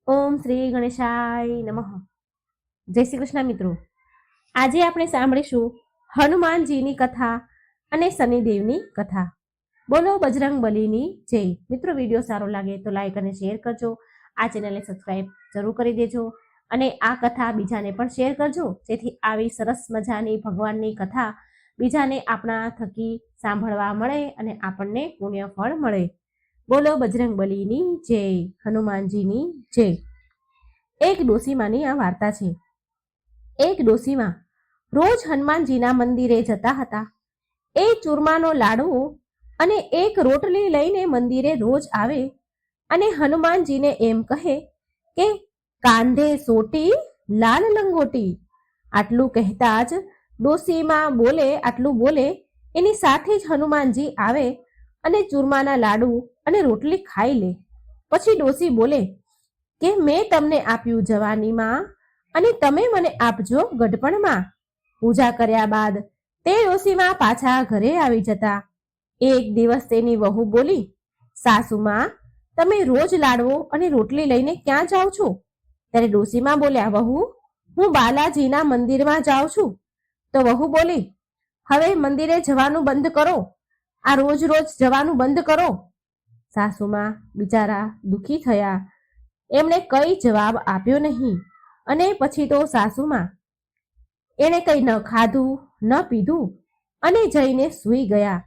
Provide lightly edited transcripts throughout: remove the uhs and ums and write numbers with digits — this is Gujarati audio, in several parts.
ઓમ શ્રી ગણેશાય નમઃ. જય શ્રી કૃષ્ણ મિત્રો. આજે આપણે સાંભળીશું હનુમાનજીની કથા અને શનિદેવની કથા. બોલો બજરંગ બલીની જય. મિત્રો, વિડીયો સારો લાગે તો લાઈક અને શેર કરજો. આ ચેનલને સબસ્ક્રાઈબ જરૂર કરી દેજો અને આ કથા બીજાને પણ શેર કરજો, જેથી આવી સરસ મજાની ભગવાનની કથા બીજાને આપણા થકી સાંભળવા મળે અને આપણને પુણ્ય ફળ મળે. બોલો બજરંગ બલીની જય, હનુમાનજીની જય. એક ડોસીમાની આ વાર્તા છે. એક ડોસીમાં રોજ હનુમાનજીના મંદિરે જતા હતા. એ ચૂરમાનો લાડવો અને એક રોટલી લઈને મંદિરે રોજ આવે અને હનુમાનજીને એમ કહે કે કાંધે સોટી લાલ લંગોટી. આટલું કહેતા જ ડોસીમાં આટલું બોલે એની સાથે જ હનુમાનજી આવે અને ચૂરમાના લાડુ અને રોટલી ખાઈ લે. પછી ડોસી બોલે કે મેં તમને આપ્યું જવાનીમાં અને તમે મને આપજો ગઢપણમાં. પૂજા કર્યા બાદ તે ડોસીમાં પાછા ઘરે આવી જતા. એક દિવસ તેની વહુ બોલી, સાસુમાં, તમે રોજ લાડવો અને રોટલી લઈને ક્યાં જાઓ છો? ત્યારે ડોસીમાં બોલ્યા, વહુ, હું બાલાજીના મંદિરમાં જાઉં છું. તો વહુ બોલી, હવે મંદિરે જવાનું બંધ કરો, આ રોજ રોજ જવાનું બંધ કરો. સાસુમાં બિચારા દુઃખી થયા. એમણે કઈ જવાબ આપ્યો નહીં અને પછી તો સાસુમાં એણે કઈ ન ખાધું ન પીધું અને જઈને સૂઈ ગયા.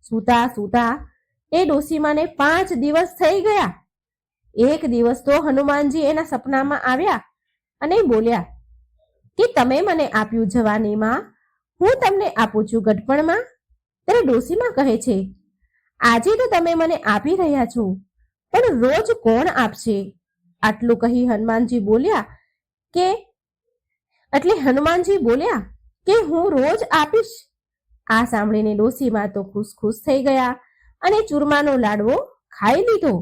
સૂતા સૂતા એ ડોસીમાને 5 દિવસ થઈ ગયા. એક દિવસ તો હનુમાનજી એના સપનામાં આવ્યા અને બોલ્યા કે તમે મને આપ્યું જવાનીમાં, હું તમને આપું છું ગઢપણમાં. ત્યારે ડોસીમાં કહે છે, આજે તો તમે મને આપી રહ્યા છો, પણ રોજ કોણ આપશે? આટલું કહી હનુમાનજી બોલ્યા કે હું રોજ આપીશ. આ સાંભળીને ડોસીમાં તો ખુશ થઈ ગયા અને ચૂરમાનો લાડવો ખાઈ લીધો.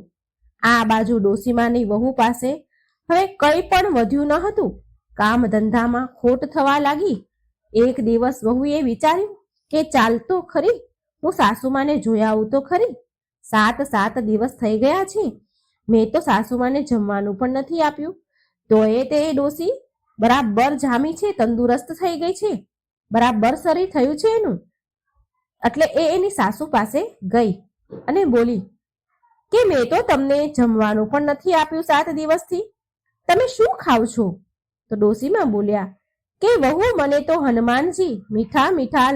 આ બાજુ ડોસીમાની વહુ પાસે હવે કંઈ પણ વધ્યું ન હતું. કામ ધંધામાં ખોટ થવા લાગી. એક દિવસ વહુએ વિચાર્યું કે ચાલ તો ખરી, હું સાસુમાને જોઈ આવું તો ખરી. 7 દિવસ થઈ ગયા છે, મેં તો સાસુમાને જમવાનું પણ નથી આપ્યું. તો તે ડોસી બરાબર જામી છે, તંદુરસ્ત થઈ ગઈ છે, બરાબર શરીર થયું છે એનું. એટલે એ એની સાસુ પાસે ગઈ અને બોલી કે મેં તો તમને જમવાનું પણ નથી આપ્યું 7 દિવસથી, તમે શું ખાવ છો? તો ડોસીમાં બોલ્યા કે વહુ, મને તો હનુમાનજી મીઠા મીઠા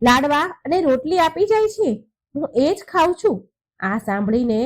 લાડવા અને રોટલી આપી જાય છે, હું એ જ ખાઉં છું. આ સાંભળીને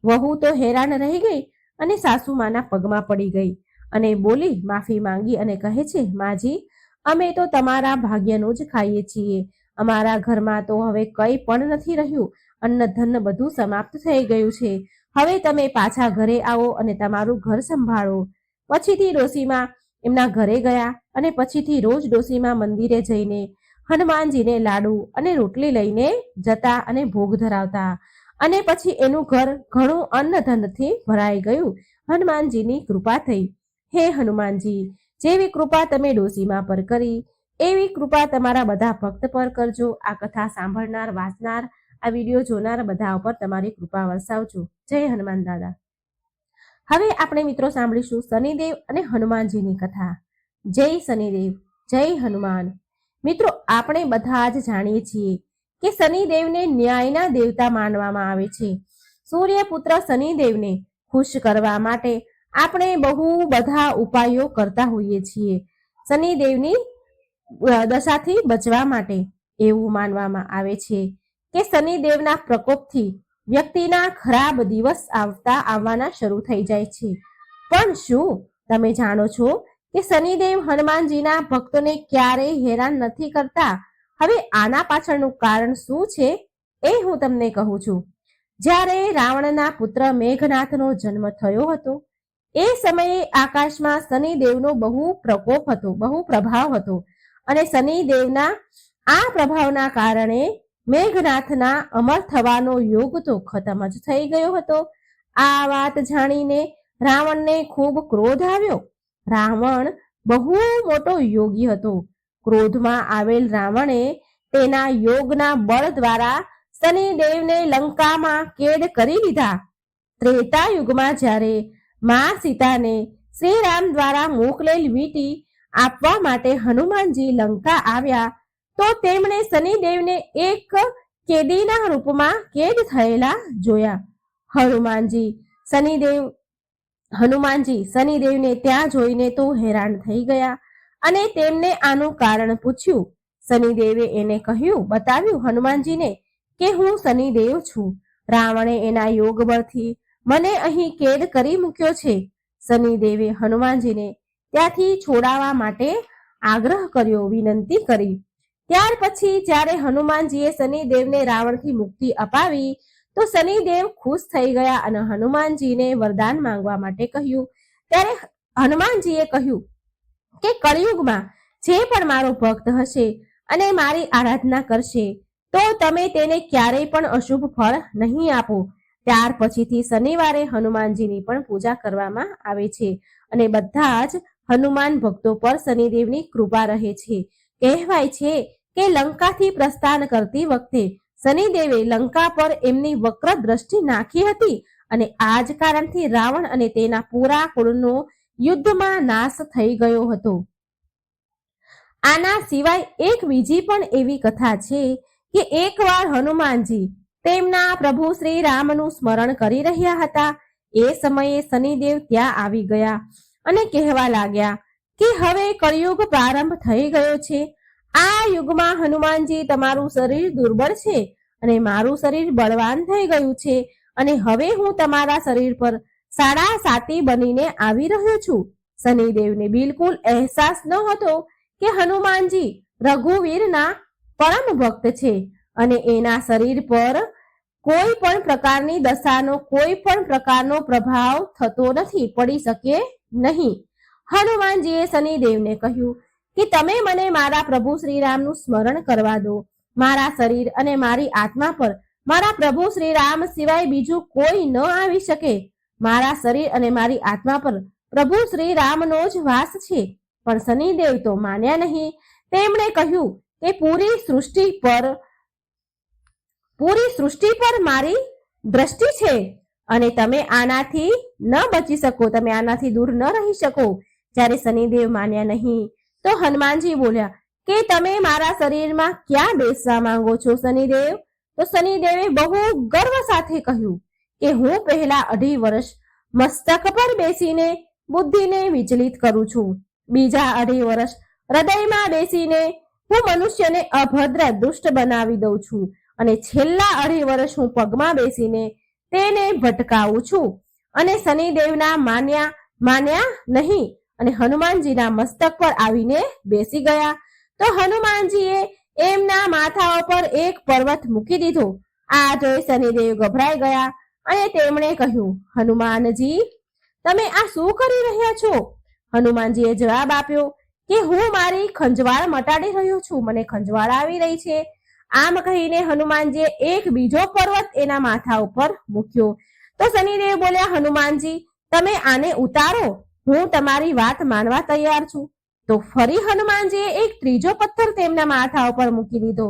વહુ તો હેરાન રહી ગઈ અને સાસુમાના પગમાં પડી ગઈ અને બોલી, માફી માંગી અને કહે છે, માજી, અમે તો તમારા ભાગ્યનું જ ખાઈએ છીએ. અમારા ઘરમાં તો હવે કંઈ પણ નથી રહ્યું. અન્ન ધન બધું સમાપ્ત થઈ ગયું છે. હવે તમે પાછા ઘરે આવો અને તમારું ઘર સંભાળો. પછીથી ડોસીમાં એમના ઘરે ગયા અને પછીથી રોજ ડોસીમાં મંદિરે જઈને હનુમાનજીને લાડુ અને રોટલી લઈને જતા અને ભોગ ધરાવતા. અને પછી એનું ઘર ઘણું અન્ન ધનથી ભરાઈ ગયું. હનુમાનજીની કૃપા થઈ. હે હનુમાનજી, જેવી કૃપા તમે ડોસીમાં પર કરી એવી કૃપા તમારા બધા ભક્ત પર કરજો. આ કથા સાંભળનાર, વાંચનાર, આ વિડીયો જોનાર બધા ઉપર તમારી કૃપા વરસાવજો. જય હનુમાન દાદા. હવે આપણે મિત્રો સાંભળીશું શનિદેવ અને હનુમાનજીની કથા. જય શનિદેવ, જય હનુમાન. મિત્રો, આપણે બધા જ જાણીએ છીએ કે શનિદેવને ન્યાયના દેવતા માનવામાં આવે છે. સૂર્યપુત્ર શનિદેવને ખુશ કરવા માટે આપણે બહુ બધા ઉપાયો કરતા હોઈએ છીએ. શનિદેવની દશાથી બચવા માટે એવું માનવામાં આવે છે કે શનિદેવના પ્રકોપથી વ્યક્તિના ખરાબ દિવસ આવવાના શરૂ થઈ જાય છે. પણ શું તમે જાણો છો કે શનિદેવ હનુમાનજીના ભક્તોને ક્યારેય હેરાન નથી કરતા? હવે આના પાછળનું કારણ શું છે એ હું તમને કહું છું. જ્યારે રાવણના પુત્ર મેઘનાથનો જન્મ થયો હતો એ સમયે આકાશમાં શનિદેવનો બહુ પ્રભાવ હતો અને શનિદેવના આ પ્રભાવના કારણે મેઘનાથના અમર થવાનો યોગ તો ખતમ જ થઈ ગયો હતો. આ વાત જાણીને રાવણને ખૂબ ક્રોધ આવ્યો. રાવણ બહુ મોટો યોગી હતો. ક્રોધમાં આવેલ રાવણે તેના યોગના બળ દ્વારા શનિદેવને લંકામાં કેદ કરી લીધા. ત્રેતા યુગમાં જ્યારે માં સીતાને શ્રી રામ દ્વારા મોકલેલ વીંટી આપવા માટે હનુમાનજી લંકા આવ્યા તો તેમણે શનિદેવને એક કેદીના રૂપમાં કેદ થયેલા જોયા. હનુમાનજી શનિદેવને ત્યાં જોઈને તો હેરાન થઈ ગયા અને તેમને આનું કારણ પૂછ્યું. શનિદેવે એને બતાવ્યું હનુમાનજીને કે હું શનિદેવ છું. રાવણે એના યોગ બળથી મને અહીં કેદ કરી મૂક્યો છે. શનિદેવે હનુમાનજીને ત્યાંથી છોડાવવા માટે આગ્રહ કર્યો, વિનંતી કરી. ત્યાર પછી જ્યારે હનુમાનજીએ શનિદેવને રાવણથી મુક્તિ અપાવી તો શનિદેવ ખુશ થઈ ગયા અને હનુમાનજીને વરદાન માંગવા માટે કહ્યું. ત્યારે હનુમાનજીએ કહ્યું કે કળિયુગમાં જે પણ મારો ભક્ત હશે અને મારી આરાધના કરશે તો તમે તેને ક્યારેય પણ અશુભ ફળ નહીં આપો. ત્યાર પછીથી શનિવારે હનુમાનજીની પણ પૂજા કરવામાં આવે છે અને બધા જ હનુમાન ભક્તો પર શનિદેવની કૃપા રહે છે. કહેવાય છે કે લંકાથી પ્રસ્થાન કરતી વખતે શનિદેવે લંકા પર એમની વક્ર દ્રષ્ટિ નાખી હતી અને આ જ કારણથી રાવણ અને તેના પૂરા કુળનો યુદ્ધમાં નાશ થઈ ગયો હતો. આના સિવાય એક બીજી પણ એવી કથા છે કે એકવાર હનુમાનજી તેમના પ્રભુ શ્રી રામનું સ્મરણ કરી રહ્યા હતા. એ સમયે શનિદેવ ત્યાં આવી ગયા અને કહેવા લાગ્યા કે હવે કળિયુગ પ્રારંભ થઈ ગયો છે. આ યુગમાં હનુમાનજી તમારું શરીર દુર્બળ છે અને મારું શરીર બળવાન થઈ ગયું છે અને હવે હું તમારા શરીર પર સાડા સાતી બનીને આવી રહ્યો છું. શનિદેવને બિલકુલ અહેસાસ ન હતો કે હનુમાનજી રઘુવીરના પરમ ભક્ત છે અને એના શરીર પર કોઈ પણ પ્રકારની દશાનો કોઈ પણ પ્રકારનો પ્રભાવ થતો નથી, પડી શકે નહીં. હનુમાનજીએ શનિદેવને કહ્યું કે તમે મને મારા પ્રભુ શ્રીરામનું સ્મરણ કરવા દો. મારા શરીર અને મારી આત્મા પર મારા પ્રભુ શ્રીરામ સિવાય બીજું કોઈ ન આવી શકે. મારા શરીર અને મારી આત્મા પર પ્રભુ શ્રીરામનો જ વાસ છે. પણ શનિદેવ તો માન્યા નહીં. તેમણે કહ્યું કે પૂરી સૃષ્ટિ પર મારી દ્રષ્ટિ છે અને તમે આનાથી ન બચી શકો, તમે આનાથી દૂર ન રહી શકો. જ્યારે શનિદેવ માન્યા નહીં તો હનુમાનજી બોલ્યા કે તમે મારા શરીરમાં ક્યાં બેસવા માંગો છો શનિદેવ? તો શનિદેવે બહુ ગર્વ સાથે કહ્યું કે હું પહેલા 2.5 વર્ષ મસ્તક પર બેસીને બુદ્ધિને વિચલિત કરું છું. બીજા 2.5 વર્ષ હૃદયમાં બેસીને હું મનુષ્યને અભદ્ર દુષ્ટ બનાવી દઉં છું અને છેલ્લા 2.5 વર્ષ હું પગમાં બેસીને તેને ભટકાવું છું. અને શનિદેવના માન્યા નહીં અને હનુમાનજીના મસ્તક પર આવીને બેસી ગયા. તો હનુમાનજીએ એમના માથા ઉપર એક પર્વત મૂકી દીધો. આ જોઈ શનિદેવ ગભરાઈ ગયા અને તેમણે કહ્યું, હનુમાનજી તમે આ શું કરી રહ્યા છો? હનુમાનજીએ જવાબ આપ્યો કે હું મારી ખંજવાળ મટાડી રહ્યો છું, મને ખંજવાળ આવી રહી છે. આમ કહીને હનુમાનજીએ એક બીજો પર્વત એના માથા ઉપર મૂક્યો. તો શનિદેવ બોલ્યા, હનુમાનજી તમે આને ઉતારો, હું તમારી વાત માનવા તૈયાર છું. તો ફરી હનુમાનજીએ એક ત્રીજો પથ્થર તેમના માથા ઉપર મૂકી દીધો.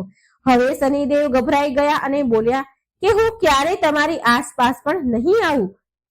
હવે શનિદેવ ગભરાઈ ગયા અને બોલ્યા કે હું ક્યારે તમારી આસપાસ પણ નહીં આવું.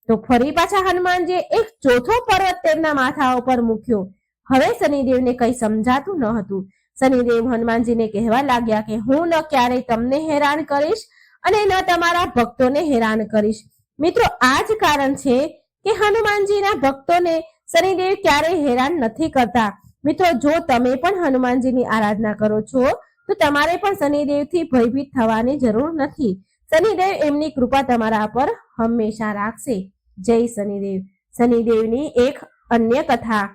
તો ફરી પાછા હનુમાનજીએ એક ચોથો પર્વત તેમના માથા ઉપર મૂક્યો. હવે શનિદેવને કંઈ સમજાતું ન હતું. શનિદેવ હનુમાનજીને કહેવા લાગ્યા કે હું ન ક્યારે તમને હેરાન કરીશ અને ન તમારા ભક્તોને હેરાન કરીશ. મિત્રો, આ જ કારણ છે કે હનુમાનજીના ભક્તોને શનિદેવ ક્યારેય હેરાન નથી કરતા. મિત્રો, જો તમે પણ હનુમાનજીની આરાધના કરો છો તો તમારે પણ શનિદેવથી ભયભીત થવાની જરૂર નથી. શનિદેવ એમની કૃપા તમારા પર હંમેશા રાખશે. જય શનિદેવ. શનિદેવની એક અન્ય કથા.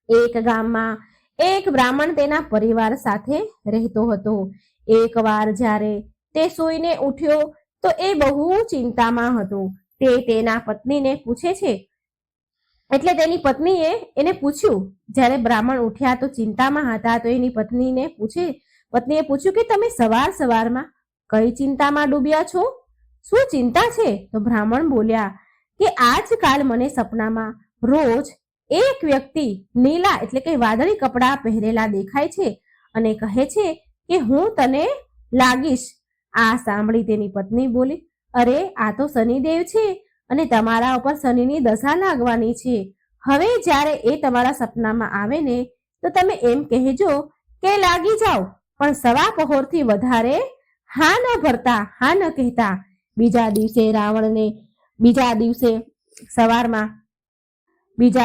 એક ગામમાં એક બ્રાહ્મણ તેના પરિવાર સાથે રહેતો હતો. એકવાર જ્યારે તે સૂઈને ઉઠ્યો તો એ બહુ ચિંતામાં હતો. તે તેના પત્નીને પૂછે છે, એટલે તેની પત્નીએ એને પૂછ્યું. જ્યારે બ્રાહ્મણ ઉઠ્યા તો ચિંતામાં હતા તો એની પત્નીએ પૂછ્યું કે તમે સવારમાં કઈ ચિંતામાં ડૂબ્યા છો? શું ચિંતા છે? તો બ્રાહ્મણ બોલ્યા કે આજકાલ મને સપનામાં રોજ એક વ્યક્તિ નીલા એટલે કે વાદળી કપડાં પહેરેલા દેખાય છે અને કહે છે કે હું તને લાગીશ. આ સાંભળી તેની પત્ની બોલી, અરે આ તો શનિદેવ છે અને તમારા ઉપર શનિની દશા લાગવાની છે. હવે જ્યારે એ તમારા સપનામાં આવે ને તો તમે એમ કહેજો કે લાગી જાઓ, પણ સવા પહોરથી વધારે હા ન ભરતા, હા ન કહેતા. બીજા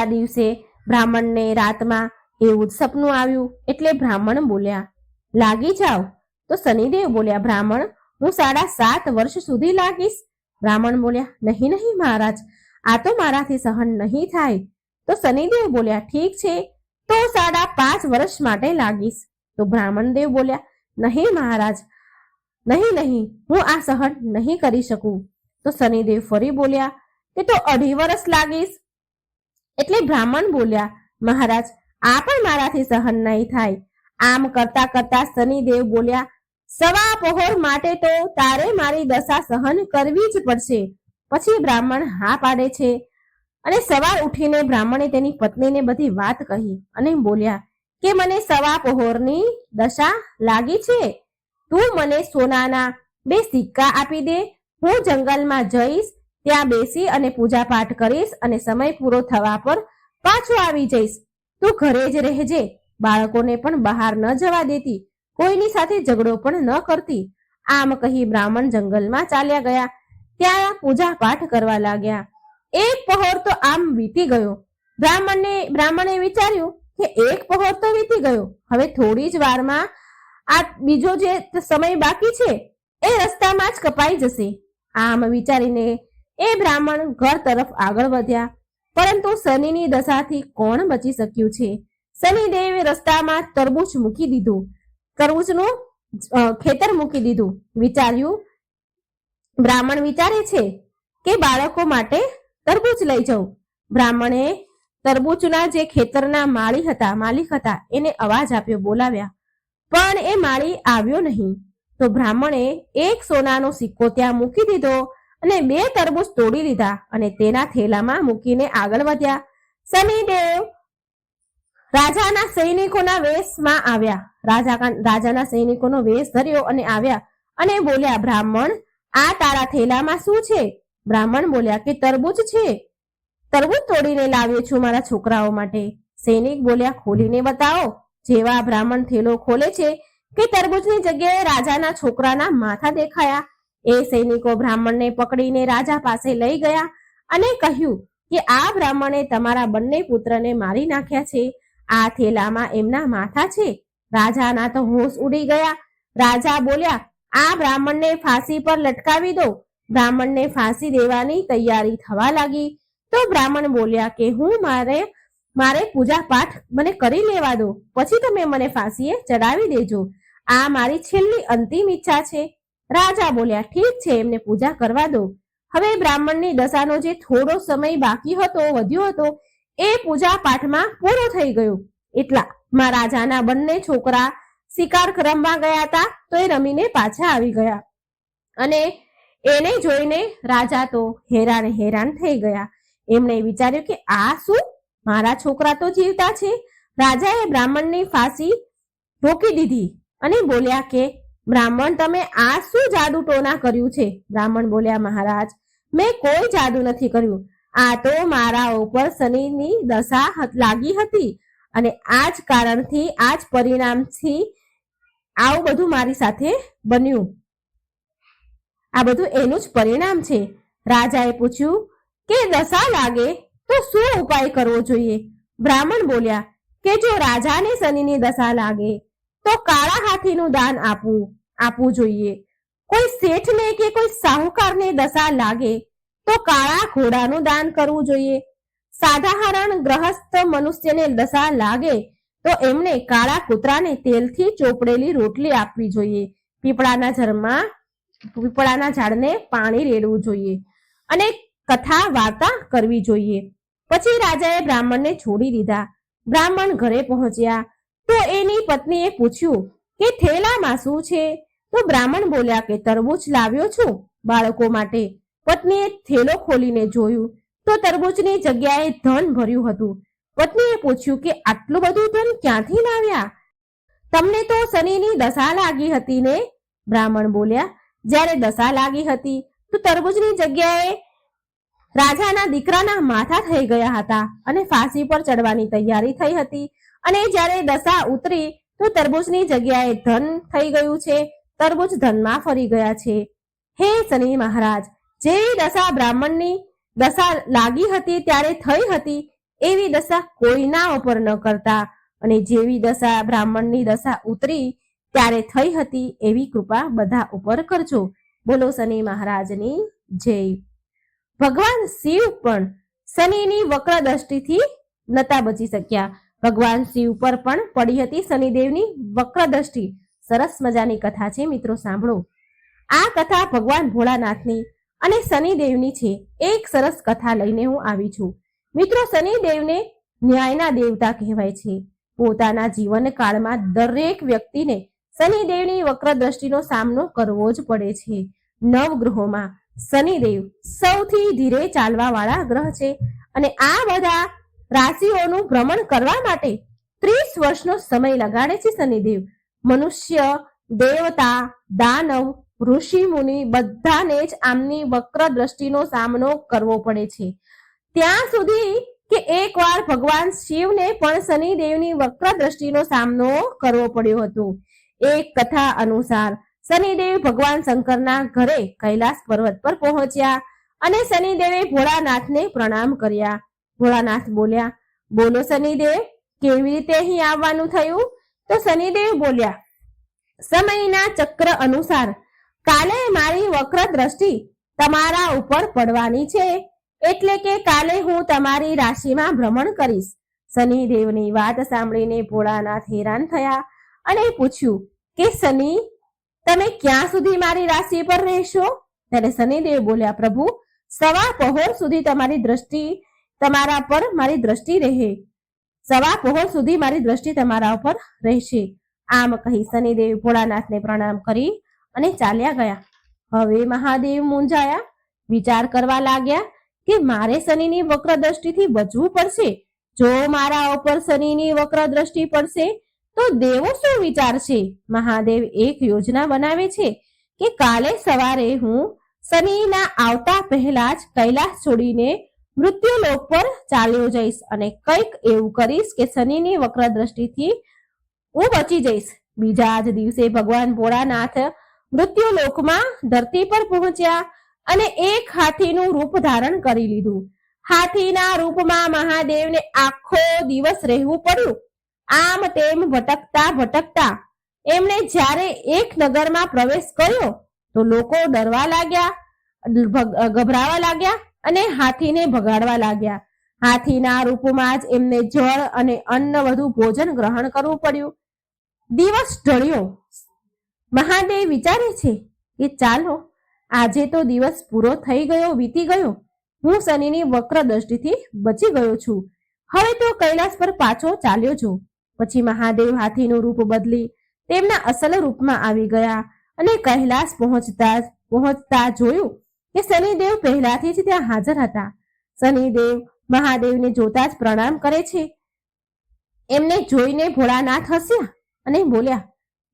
દિવસે બ્રાહ્મણને રાતમાં એવું જ સપનું આવ્યું. એટલે બ્રાહ્મણ બોલ્યા, લાગી જાઓ. તો શનિદેવ બોલ્યા, બ્રાહ્મણ, હું 7.5 વર્ષ સુધી લાગીશ. બ્રાહ્મણ બોલ્યા, નહીં નહીં મહારાજ, આ તો મારાથી સહન નહીં થાય. તો શનિદેવ બોલ્યા, ઠીક છે, તો 5.5 વર્ષ માટે લાગીશ. તો બ્રાહ્મણ દેવ બોલ્યા, નહીં મહારાજ, નહીં, હું આ સહન નહીં કરી શકું. તો શનિદેવ ફરી બોલ્યા કે તો 2.5 વર્ષ લાગીશ. એટલે બ્રાહ્મણ બોલ્યા, મહારાજ, આ પણ મારાથી સહન નહીં થાય. આમ કરતા કરતા શનિદેવ બોલ્યા, સવા પહોર માટે તો તારે મારી દશા સહન કરવી જ પડશે. પછી બ્રાહ્મણ હા પાડે છે. અને સવાર ઉઠીને બ્રાહ્મણે તેની પત્નીને બધી વાત કહી અને બોલ્યા કે મને સવા પહોરની દશા લાગી છે. તું મને સોનાના 2 સિક્કા આપી દે. હું જંગલમાં જઈશ, ત્યાં બેસી અને પૂજા પાઠ કરીશ અને સમય પૂરો થવા પર પાછો આવી જઈશ. તું ઘરે જ રહેજે. બાળકોને પણ બહાર ન જવા દેતી, કોઈની સાથે ઝઘડો પણ ન કરતી. આમ કહી બ્રાહ્મણ જંગલમાં ચાલ્યા ગયા. ત્યાં પૂજા પાઠ કરવા લાગ્યા. 1 પહોર તો આમ વીતી ગયો. બ્રાહ્મણે વિચાર્યું કે 1 પહોર તો વીતી ગયો, હવે થોડી જ વારમાં આ બીજો જે સમય બાકી છે એ રસ્તામાં જ કપાઈ જશે. આમ વિચારીને એ બ્રાહ્મણ ઘર તરફ આગળ વધ્યા. પરંતુ શનિની દશાથી કોણ બચી શક્યું છે? શનિદેવે રસ્તામાં તરબૂચનું ખેતર મૂકી દીધું. બ્રાહ્મણ વિચારે છે કે બાળકો માટે તરબૂચ લઈ જાઉં. બ્રાહ્મણે તરબૂચના જે ખેતરના માલિક હતા એને અવાજ આપ્યો, બોલાવ્યા, પણ એ માળી આવ્યો નહીં. તો બ્રાહ્મણે 1 સોનાનો સિક્કો ત્યાં મૂકી દીધો અને 2 તરબૂચ તોડી લીધા અને તેના થેલામાં મૂકીને આગળ વધ્યા. શનિદેવ રાજાના સૈનિકોના વેશમાં આવ્યા. રાજાના સૈનિકોનો વેશ ધર્યો અને આવ્યા અને બોલ્યા, બ્રાહ્મણ, આ તારા થેલામાં શું છે? બ્રાહ્મણ બોલ્યા કે તરબૂચ છે. તરબૂચ તોડીને લાવ્યો છું મારા છોકરાઓ માટે. સૈનિક બોલ્યા, ખોલીને બતાવો. જેવા બ્રાહ્મણ થેલો ખોલે છે કે તરબૂચની જગ્યાએ રાજાના છોકરાના માથા દેખાયા. એ સૈનિકો બ્રાહ્મણને પકડીને રાજા પાસે લઈ ગયા અને કહ્યું કે આ બ્રાહ્મણે તમારા બંને પુત્રને મારી નાખ્યા છે. આ થેલામાં એમના માથા છે. રાજાના તો હોશ ઉડી ગયા. રાજા બોલ્યા, આ બ્રાહ્મણને ફાંસી પર લટકાવી દો. બ્રાહ્મણને ફાંસી દેવાની તૈયારી થવા લાગી. તો બ્રાહ્મણ બોલ્યા કે મારે પૂજા પાઠ મને કરી લેવા દો, પછી તમે મને ફાંસીએ ચડાવી દેજો. આ મારી છેલ્લી અંતિમ ઈચ્છા છે. રાજા બોલ્યા, ઠીક છે, એમને પૂજા કરવા દો. હવે બ્રાહ્મણની દશાનો જે થોડો સમય બાકી વધ્યો હતો એ પૂજા પાઠમાં પૂરો થઈ ગયો. એટલામાં રાજાના બંને છોકરા શિકાર રમવા ગયા હતા, તો એ રમીને પાછા આવી ગયા અને એને જોઈને રાજા તો હેરાન થઈ ગયા. એમણે વિચાર્યું કે આ શું, મારા છોકરા તો જીવતા છે. રાજાએ બ્રાહ્મણની ફાંસી રોકી દીધી અને બોલ્યા કે બ્રાહ્મણ, તમે આ શું જાદુ ટોના કર્યું છે? બ્રાહ્મણ બોલ્યા, મહારાજ, મેં કોઈ જાદુ નથી કર્યું. આ તો મારા ઉપર શનિની દશા લાગી હતી અને આ જ કારણથી, આ જ પરિણામથી આવું બધું મારી સાથે બન્યું. આ બધું એનું જ પરિણામ છે. રાજાએ પૂછ્યું કે દશા લાગે તો શું ઉપાય કરવો જોઈએ? બ્રાહ્મણ બોલ્યા કે જો રાજાને શનિની દશા લાગે તો કાળા હાથીનું દાન આપવું જોઈએ. કોઈ શેઠને કે કોઈ સાહુકારને દશા લાગે તો કાળા ઘોડાનું દાન કરવું જોઈએ. સાધારણ ગ્રહસ્થ મનુષ્યને દશા લાગે તો એમને કાળા કૂતરાને તેલથી ચોપડેલી રોટલી આપવી જોઈએ. પીપળાના ઝાડને પાણી રેડવું જોઈએ અને કથા વાર્તા કરવી જોઈએ. પછી રાજાએ બ્રાહ્મણને છોડી દીધા. બ્રાહ્મણ ઘરે પહોંચ્યા તો એની પત્નીએ પૂછ્યું કે થેલામાં શું છે? તો બ્રાહ્મણ બોલ્યા કે તરબૂચ લાવ્યો છું બાળકો માટે. પત્નીએ થેલો ખોલીને જોયું તો તરબૂચની જગ્યાએ ધન ભર્યું હતું. પત્નીએ પૂછ્યું કે આટલું બધું ધન ક્યાંથી લાવ્યા? તમને તો શનિની દશા લાગી હતી ને? બ્રાહ્મણ બોલ્યા, જ્યારે દશા લાગી હતી તો તરબૂચની જગ્યાએ રાજાના દીકરાના માથા થઈ ગયા હતા અને ફાંસી પર ચડવાની તૈયારી થઈ હતી. અને જ્યારે દશા ઉતરી તો તરબૂચની જગ્યાએ ધન થઈ ગયું છે. તરબૂચ ધનમાં ફરી ગયા છે. હે શનિ મહારાજ, જેવી દશા બ્રાહ્મણની દશા લાગી હતી ત્યારે થઈ હતી એવી દશા કોઈના ઉપર ન કરતા, અને જેવી દશા બ્રાહ્મણની દશા ઉતરી ત્યારે થઈ હતી એવી કૃપા બધા ઉપર કરજો. બોલો શનિ મહારાજની જય. ભગવાન શિવ પણ શનિની વક્ર દ્રષ્ટિથી નતા બચી શક્યા. ભગવાન શિવ પર પણ પડી હતી શનિદેવની વક્ર દ્રષ્ટિ. સરસ મજાની કથા છે મિત્રો, સાંભળો. આ કથા ભગવાન ભોળાનાથની અને શનિદેવની છે. એક સરસ કથા લઈને હું આવી છું મિત્રો. શનિદેવને ન્યાયના દેવતા કહેવાય છે. પોતાના જીવન કાળમાં દરેક વ્યક્તિને શનિદેવની વક્ર દ્રષ્ટિનો સામનો કરવો જ પડે છે. નવગ્રહોમાં શનિદેવ સૌથી ધીરે ચાલવા વાળા ગ્રહ છે અને આ બધા રાશિઓનું ભ્રમણ કરવા માટે 30 વર્ષનો સમય લગાડે છે શનિદેવ. મનુષ્ય, દેવતા, દાનવ, ઋષિ મુનિ બધાને જ આમની વક્ર દ્રષ્ટિનો સામનો કરવો પડે છે. ત્યાં સુધી કે એકવાર ભગવાન શિવને પણ શનિદેવની વક્ર દ્રષ્ટિનો સામનો કરવો પડ્યો હતો. એક કથા અનુસાર શનિદેવ ભગવાન શંકરના ઘરે કૈલાસ પર્વત પર પહોંચ્યા અને શનિદેવે ભોળાનાથને પ્રણામ કર્યા. ભોળાનાથ બોલ્યા, બોલો શનિદેવ, કેવી રીતે અહીં આવવાનું થયું? તો શનિદેવ બોલ્યા, સમયના ચક્ર અનુસાર કાલે મારી વક્ર દ્રષ્ટિ તમારા ઉપર પડવાની છે, એટલે કે કાલે હું તમારી રાશિમાં ભ્રમણ કરીશ. શનિદેવની વાત સાંભળીને ભોળાનાથ હેરાન થયા અને પૂછ્યું કે શનિ, તમે ક્યાં સુધી મારી રાશિ પર રહેશો? ત્યારે શનિદેવ બોલ્યા, પ્રભુ, સવા પહોર સુધી તમારી દ્રષ્ટિ તમારા પર મારી દ્રષ્ટિ રહે. સવા પહોર સુધી મારી દ્રષ્ટિ તમારા ઉપર રહેશે. આમ કહી શનિદેવ ભોળાનાથને પ્રણામ કરી અને ચાલ્યા ગયા. હવે મહાદેવ મૂંઝાયા. વિચાર કરવા લાગ્યા કે મારે શનિની વક્ર દ્રષ્ટિથી બચવું પડશે. જો મારા ઉપર શનિની વક્ર દ્રષ્ટિ પડશે તો દેવો શું વિચારશે? મહાદેવ એક યોજના બનાવે છે કે કાલે સવારે હું શનિના આવતા પહેલા જ કૈલાસ છોડીને મૃત્યુલોક પર ચાલ્યો જઈશ અને કંઈક એવું કરીશ કે શનિની વક્ર દ્રષ્ટિથી હું બચી જઈશ. બીજા જ દિવસે ભગવાન ભોળાનાથ મૃત્યુલોકમાં ધરતી પર પહોંચ્યા અને એક હાથીનું રૂપ ધારણ કરી લીધું. હાથીના રૂપમાં મહાદેવને આખો દિવસ રહેવું પડ્યું. આમ તેમ ભટકતા ભટકતા એમણે જ્યારે એક નગરમાં પ્રવેશ કર્યો તો લોકો ડરવા લાગ્યા, ગભરાવા લાગ્યા અને હાથીને ભગાડવા લાગ્યા. હાથીના રૂપમાં જ એમને જળ અને અન્ન વધુ ભોજન ગ્રહણ કરવું પડ્યું. દિવસ ઢળ્યો. મહાદેવ વિચારે છે કે ચાલો, આજે તો દિવસ પૂરો થઈ ગયો, વીતી ગયો. હું શનિની વક્ર દ્રષ્ટિથી બચી ગયો છું. હવે તો કૈલાસ પર પાછો ચાલ્યો છું. પછી મહાદેવ હાથીનું રૂપ બદલી તેમના અસલ રૂપમાં આવી ગયા અને કૈલાસ પહોંચતા જોયું કે શનિદેવ પહેલાથી જ ત્યાં હાજર હતા. શનિદેવ મહાદેવને જોતા જ પ્રણામ કરે છે. એમને જોઈને ભોળાનાથ હસ્યા અને બોલ્યા,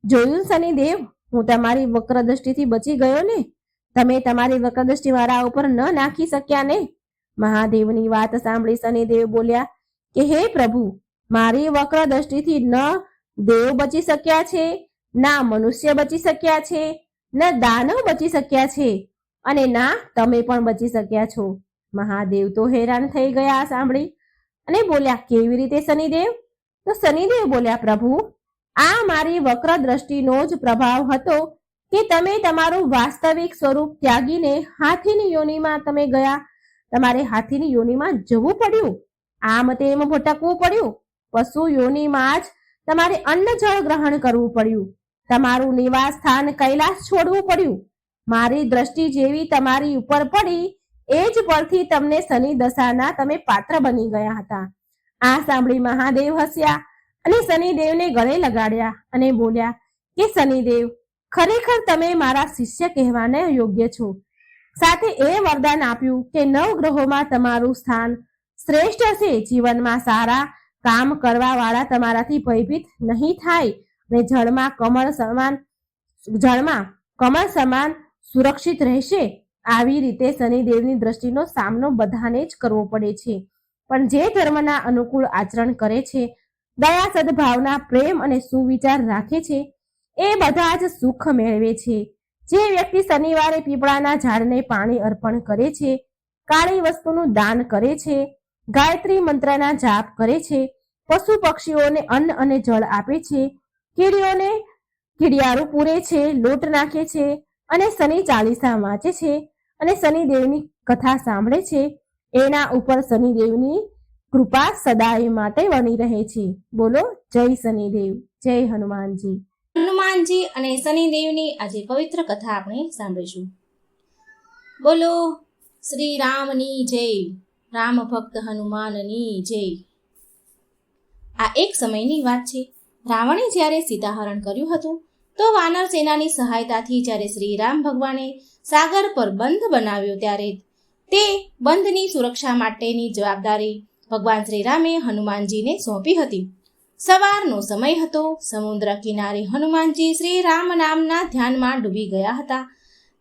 જોયું શનિદેવ, હું તમારી વક્ર દ્રષ્ટિથી બચી ગયો ને? તમે તમારી વક્ર દ્રષ્ટિ મારા ઉપર ન નાખી શક્યા ને? મહાદેવની વાત સાંભળી શનિદેવ બોલ્યા કે હે પ્રભુ, મારી વક્ર દ્રષ્ટિથી ન દેવ બચી શક્યા છે, ના મનુષ્ય બચી શક્યા છે, ન દાનવ બચી શક્યા છે અને ના તમે પણ બચી શક્યા છો. મહાદેવ તો હેરાન થઈ ગયા સાંભળી અને બોલ્યા, કેવી રીતે શનિદેવ? તો શનિદેવ બોલ્યા, પ્રભુ, આ મારી વક્ર દ્રષ્ટિનો જ પ્રભાવ હતો કે તમે તમારું વાસ્તવિક સ્વરૂપ ત્યાગીને હાથીની યોનિમાં તમે ગયા. તમારે હાથીની યોનિમાં જવું પડ્યું, આમ તેમ ભટકવું પડ્યું. પશુ યોનિમાં જ તમારે અન્ન જળ ગ્રહણ કરવું પડ્યું. તમારું નિવાસ સ્થાન કૈલાસ છોડવું પડ્યું. મારી દ્રષ્ટિ જેવી તમારી ઉપર પડી એ જ પરથી તમને શનિ દશાના તમે પાત્ર બની ગયા હતા. આ સાંભળી મહાદેવ હસ્યા અને શનિદેવને ગળે લગાડ્યા અને બોલ્યા કે શનિદેવ, ખરેખર તમે મારા શિષ્ય કહેવાને યોગ્ય છો. સાથે એ વરદાન આપ્યું કે 9 ગ્રહોમાં તમારું સ્થાન શ્રેષ્ઠ હશે. જીવનમાં સારા કામ કરવા વાળા તમારાથી ભયભીત નહીં થાય અને જળમાં કમળ સમાન સુરક્ષિત રહેશે. આવી રીતે શનિદેવની દ્રષ્ટિનો સામનો બધાને જ કરવો પડે છે, પણ જે ધર્મના અનુકૂળ આચરણ કરે છે, દયા, સદભાવના, પ્રેમ અને સુવિચાર રાખે છે, એ બધા જ સુખ મેળવે છે. જે વ્યક્તિ શનિવારે પીપળાના ઝાડને પાણી અર્પણ કરે છે, કાળી વસ્તુનું દાન કરે છે, ગાયત્રી મંત્રના જાપ કરે છે, પશુ પક્ષીઓને અન્ન અને જળ આપે છે, કીડીઓને કીડિયારું પૂરે છે, લોટ નાખે છે અને શનિ ચાલીસા વાંચે છે અને શનિદેવની કથા સાંભળે છે, એના ઉપર શનિદેવની કૃપા સદાય માટે બની રહે છે. બોલો જય શનિદેવ, જય હનુમાનજી. હનુમાનજી અને શનિદેવની આજે પવિત્ર કથા આપણે સાંભળીશું. બોલો શ્રી રામની જય, રામ ભક્ત હનુમાનની જય. આ એક સમયની વાત છે. રાવણે જ્યારે સીતાહરણ કર્યું હતું તો વાનર સેનાની સહાયતાથી જ્યારે શ્રી રામ ભગવાને સાગર પર બંધ બનાવ્યો ત્યારે તે બંધની સુરક્ષા માટેની જવાબદારી ભગવાન શ્રી રામે હનુમાનજીને સોંપી હતી. સવારનો સમય હતો. સમુદ્ર કિનારે હનુમાનજી શ્રી રામ નામના ધ્યાનમાં ડૂબી ગયા હતા.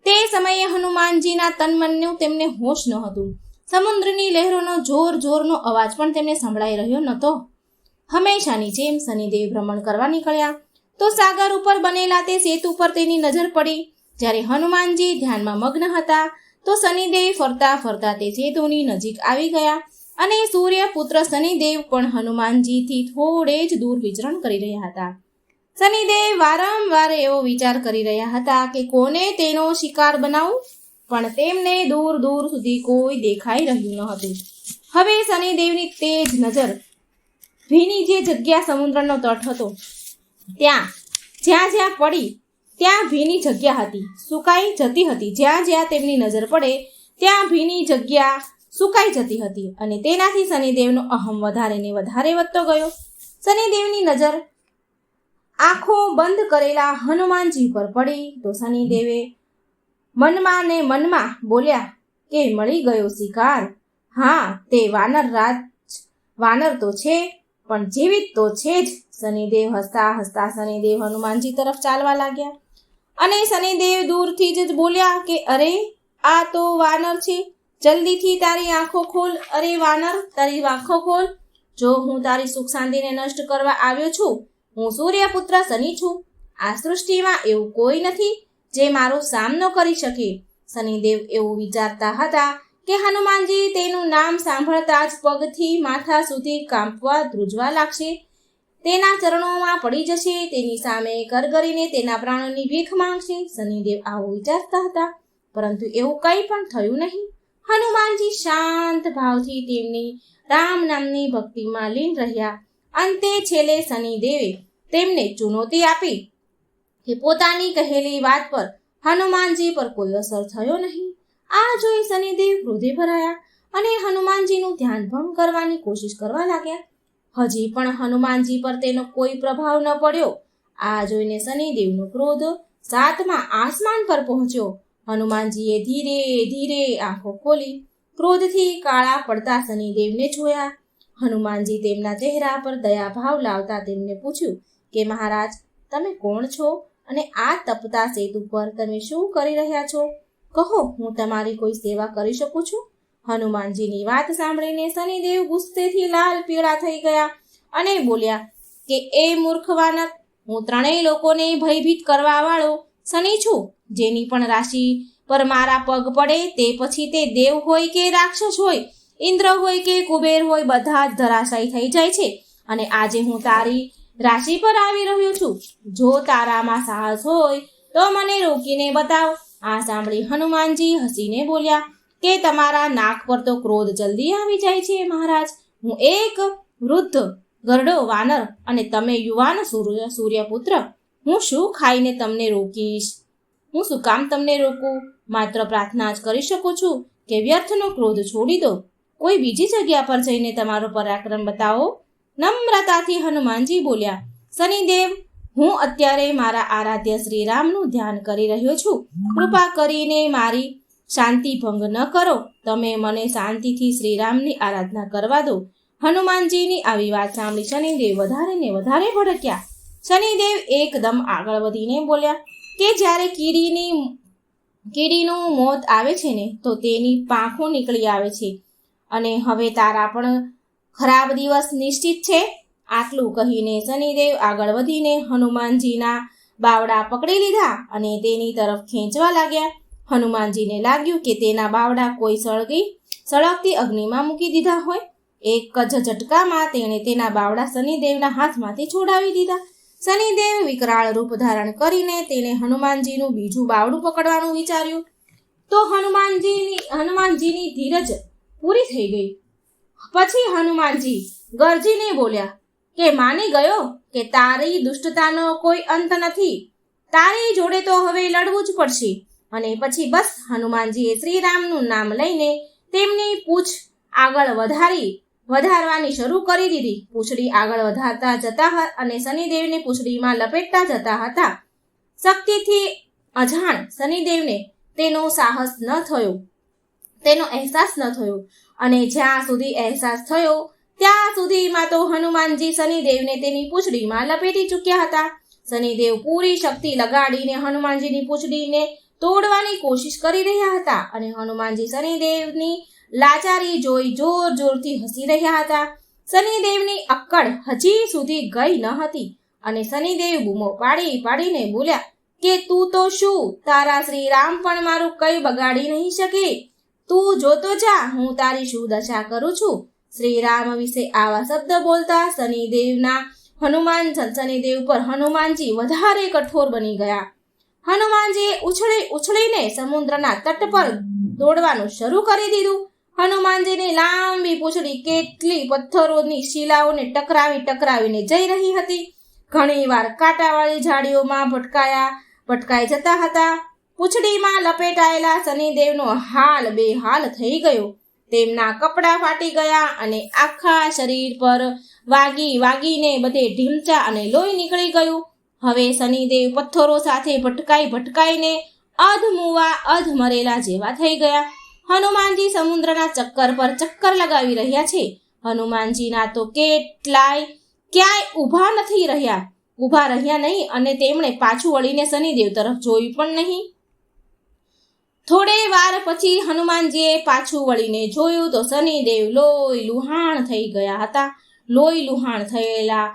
તે સમયે હનુમાનજીના તનમનનું તેમને હોશ ન હતું. સમુદ્રની લહેરોનો જોરનો અવાજ પણ તેમને સંભળાઈ રહ્યો નહોતો. હંમેશાની જેમ શનિદેવ ભ્રમણ કરવા નીકળ્યા તો સાગર ઉપર બનેલા તે સેતુ પર તેની નજર પડી. જ્યારે હનુમાનજી ધ્યાનમાં મગ્ન હતા તો શનિદેવ ફરતા ફરતા તે સેતુની નજીક આવી ગયા અને સૂર્યપુત્ર શનિદેવ પણ હનુમાનજીથી થોડે જ દૂર વિચરણ કરી રહ્યા હતા. શનિદેવ વારંવાર એવો વિચાર કરી રહ્યા હતા કે કોને તેનો શિકાર બનાવું, પણ તેમને દૂર સુધી કોઈ દેખાઈ રહ્યું ન હતું. હવે શનિદેવની તેજ નજર ભીની જે જગ્યા સમુદ્રનો તટ હતો જ્યાં પડી ત્યાં ભીની જગ્યા હતી, સુકાઈ જતી હતી. જ્યાં તેમની નજર પડે ત્યાં ભીની જગ્યા સુકાઈ જતી હતી અને તેનાથી શનિદેવનો અહમ વધારે ને વધારે વધતો ગયો. શનિદેવની નજર આંખો બંધ કરેલા હનુમાનજી પર પડી તો શનિદેવે મનમાં બોલ્યા કે મળી ગયો શિકાર. હા, તે વાનર તો છે પણ જીવિત તો છે જ. શનિદેવ હસતા શનિદેવ હનુમાનજી તરફ ચાલવા લાગ્યા અને શનિદેવ દૂરથી જ બોલ્યા કે અરે, આ તો વાનર છે, જલ્દીથી તારી આંખો ખોલ. અરે વાનર, તારી આંખો ખોલ. જો હું તારી સુખ શાંતિને નષ્ટ કરવા આવ્યો છું. હું સૂર્યપુત્ર શનિ છું. આ સૃષ્ટિમાં એવું કોઈ નથી જે મારો સામનો કરી શકે. શનિદેવ એવું વિચારતા હતા કે હનુમાનજી તેનું નામ સાંભળતા જ પગથી માથા સુધી કાંપવા ધ્રુજવા લાગશે, તેના ચરણોમાં પડી જશે, તેની સામે કરગરીને તેના પ્રાણોની ભીખ માંગશે. શનિદેવ આવું વિચારતા હતા, પરંતુ એવું કંઈ પણ થયું નહીં. હનુમાનજી શાંત ભાવથી તેમની રામ નામની ભક્તિમાં લીન રહ્યા. અંતે છેલ્લે શનિદેવે તેમને ચુનૌતી આપી કે પોતાની કહેલી વાત પર હનુમાનજી પર કોઈ અસર થયો નહીં. આ જોઈ શનિદેવ ક્રોધે ભરાયા અને હનુમાનજીનું ધ્યાન ભંગ કરવાની કોશિશ કરવા લાગ્યા. હજી પણ હનુમાનજી પર તેનો કોઈ પ્રભાવ ન પડ્યો. આ જોઈને શનિદેવનો ક્રોધ 7મા આસમાન પર પહોંચ્યો. હનુમાનજીએ ધીરે આંખો ખોલી ક્રોધથી કાળા પડતા શનિદેવને જોયા. હનુમાનજી તેમના ચહેરા પર દયાભાવ લાવતા તેમને પૂછ્યું કે મહારાજ, તમે કોણ છો અને આ તપતા સેતુ પર તમે શું કરી રહ્યા છો? કહો, હું તમારી કોઈ સેવા કરી શકું છું? હનુમાનજીની વાત સાંભળીને શનિદેવ ગુસ્સેથી લાલ પીળા થઈ ગયા અને બોલ્યા કે એ મૂર્ખ વાનર, હું 3 લોકોને ભયભીત કરવા વાળો શનિ છું. જેની પણ રાશિ પર મારા પગ પડે તે પછી તે દેવ હોય કે રાક્ષસ હોય, ઇન્દ્ર હોય કે કુબેર હોય, બધા જ ધરાશાયી થઈ જાય છે. અને આજે હું તારી રાશિ પર આવી રહ્યો છું. જો તારામાં સાહસ હોય તો મને રોકીને બતાવ. આ સાંભળી હનુમાનજી હસીને બોલ્યા કે તમારા નાક પર તો ક્રોધ જલ્દી આવી જાય છે મહારાજ. હું એક વૃદ્ધ ગરડો વાનર અને તમે યુવાન સૂર્યપુત્ર. હું શું ખાઈને તમને રોકીશ? હું શું કામ તમને રોકું? માત્ર પ્રાર્થના જ કરી શકું છું કે વ્યર્થનો ક્રોધ છોડી દો. કોઈ બીજી જગ્યા પર જઈને તમારો પરાક્રમ બતાવો. નમ્રતાથી હનુમાનજી બોલ્યા, શનિદેવ, હું અત્યારે મારા આરાધ્ય શ્રી રામનું ધ્યાન કરી રહ્યો છું. કૃપા કરીને મારી શાંતિ ભંગ ન કરો. તમે મને શાંતિથી શ્રીરામની આરાધના કરવા દો. હનુમાનજીની આવી વાત સાંભળી શનિદેવ વધારે ને વધારે ભડક્યા. શનિદેવ એકદમ આગળ વધીને બોલ્યા કે જ્યારે કીડીની કીડીનું મોત આવે છે ને તો તેની પાંખો નીકળી આવે છે અને હવે તારા પણ ખરાબ દિવસ નિશ્ચિત છે. આટલું કહીને શનિદેવ આગળ વધીને હનુમાનજીના બાવડા પકડી લીધા અને તેની તરફ ખેંચવા લાગ્યા. હનુમાનજીને લાગ્યું કે તેના બાવડા કોઈ સળગતી અગ્નિમાં મૂકી દીધા હોય. એક જ ઝટકામાં તેણે તેના બાવડા શનિદેવના હાથમાંથી છોડાવી દીધા. શનિદેવ વિકરાળ રૂપ ધારણ કરીને તેને હનુમાનજીનું બીજું બાવડું પકડવાનું વિચાર્યું તો હનુમાનજીની ધીરજ પૂરી થઈ ગઈ. પછી હનુમાનજી ગરજીને બોલ્યા કે માની ગયો કે તારી દુષ્ટતાનો કોઈ અંત નથી. તારી જોડે તો હવે લડવું જ પડશે. અને પછી બસ હનુમાનજીએ શ્રીરામનું નામ લઈને તેમની પૂંછ આગળ વધારવાની શરૂ કરી દીધી. પૂંછડી આગળ વધારતા જતા અને શનિદેવને પૂંછડીમાં લપેટતા જતા હતા. શક્તિથી અજાણ શનિદેવને તેનો અહેસાસ ન થયો અને જ્યાં સુધી અહેસાસ થયો ત્યાં સુધીમાં તો હનુમાનજી શનિદેવને તેની પૂંછડીમાં લપેટી ચૂક્યા હતા. શનિદેવ પૂરી શક્તિ લગાડીને હનુમાનજીની પૂંછડીને તોડવાની કોશિશ કરી રહ્યા હતા અને હનુમાનજી શનિદેવની લાચારી જોઈ જોર જોરથી હસી રહ્યા હતા. શનિદેવની અક્કડ હજી સુધી ગઈ ન હતી અને શનિદેવ બૂમો પાડીને બોલ્યા કે તું તો શું, તારા શ્રીરામ પણ મારું કઈ બગાડી નહીં શકે. તું જોતો જા હું તારી શું દશા કરું છું. શ્રીરામ વિશે આવા શબ્દ બોલતા શનિદેવ પર હનુમાનજી વધારે કઠોર બની ગયા. હનુમાનજીએ ઉછળીને સમુદ્રના તટ પર દોડવાનું શરૂ કરી દીધું. હનુમાનજીની લાંબી પૂંછડી કેટલી પથ્થરોની શિલાઓને ટકરાવીને જઈ રહી હતી. ઘણીવાર કાંટાવાળી ઝાડીઓમાં ભટકાઈ જતા હતા. પૂંછડીમાં લપેટાયેલા શનિદેવનો હાલ બેહાલ થઈ ગયો. તેમના કપડાં ફાટી ગયા અને આખા શરીર પર વાગીને બધે ઢીમચા અને લોહી નીકળી ગયું. હવે શનિદેવ પથ્થરો સાથે ભટકાઈને અધ મરેલા જેવા થઈ ગયા. હનુમાનજી સમુદ્રના ચક્કર પર ચક્કર લગાવી રહ્યા છે. હનુમાનજીના તો ક્યાંય ઊભા રહ્યા નહીં અને તેમણે પાછું વળીને શનિદેવ તરફ જોયું પણ નહીં. થોડે વાર પછી હનુમાનજીએ પાછું વળીને જોયું તો શનિદેવ લોહી લુહાણ થઈ ગયા હતા. લોહી લુહાણ થયેલા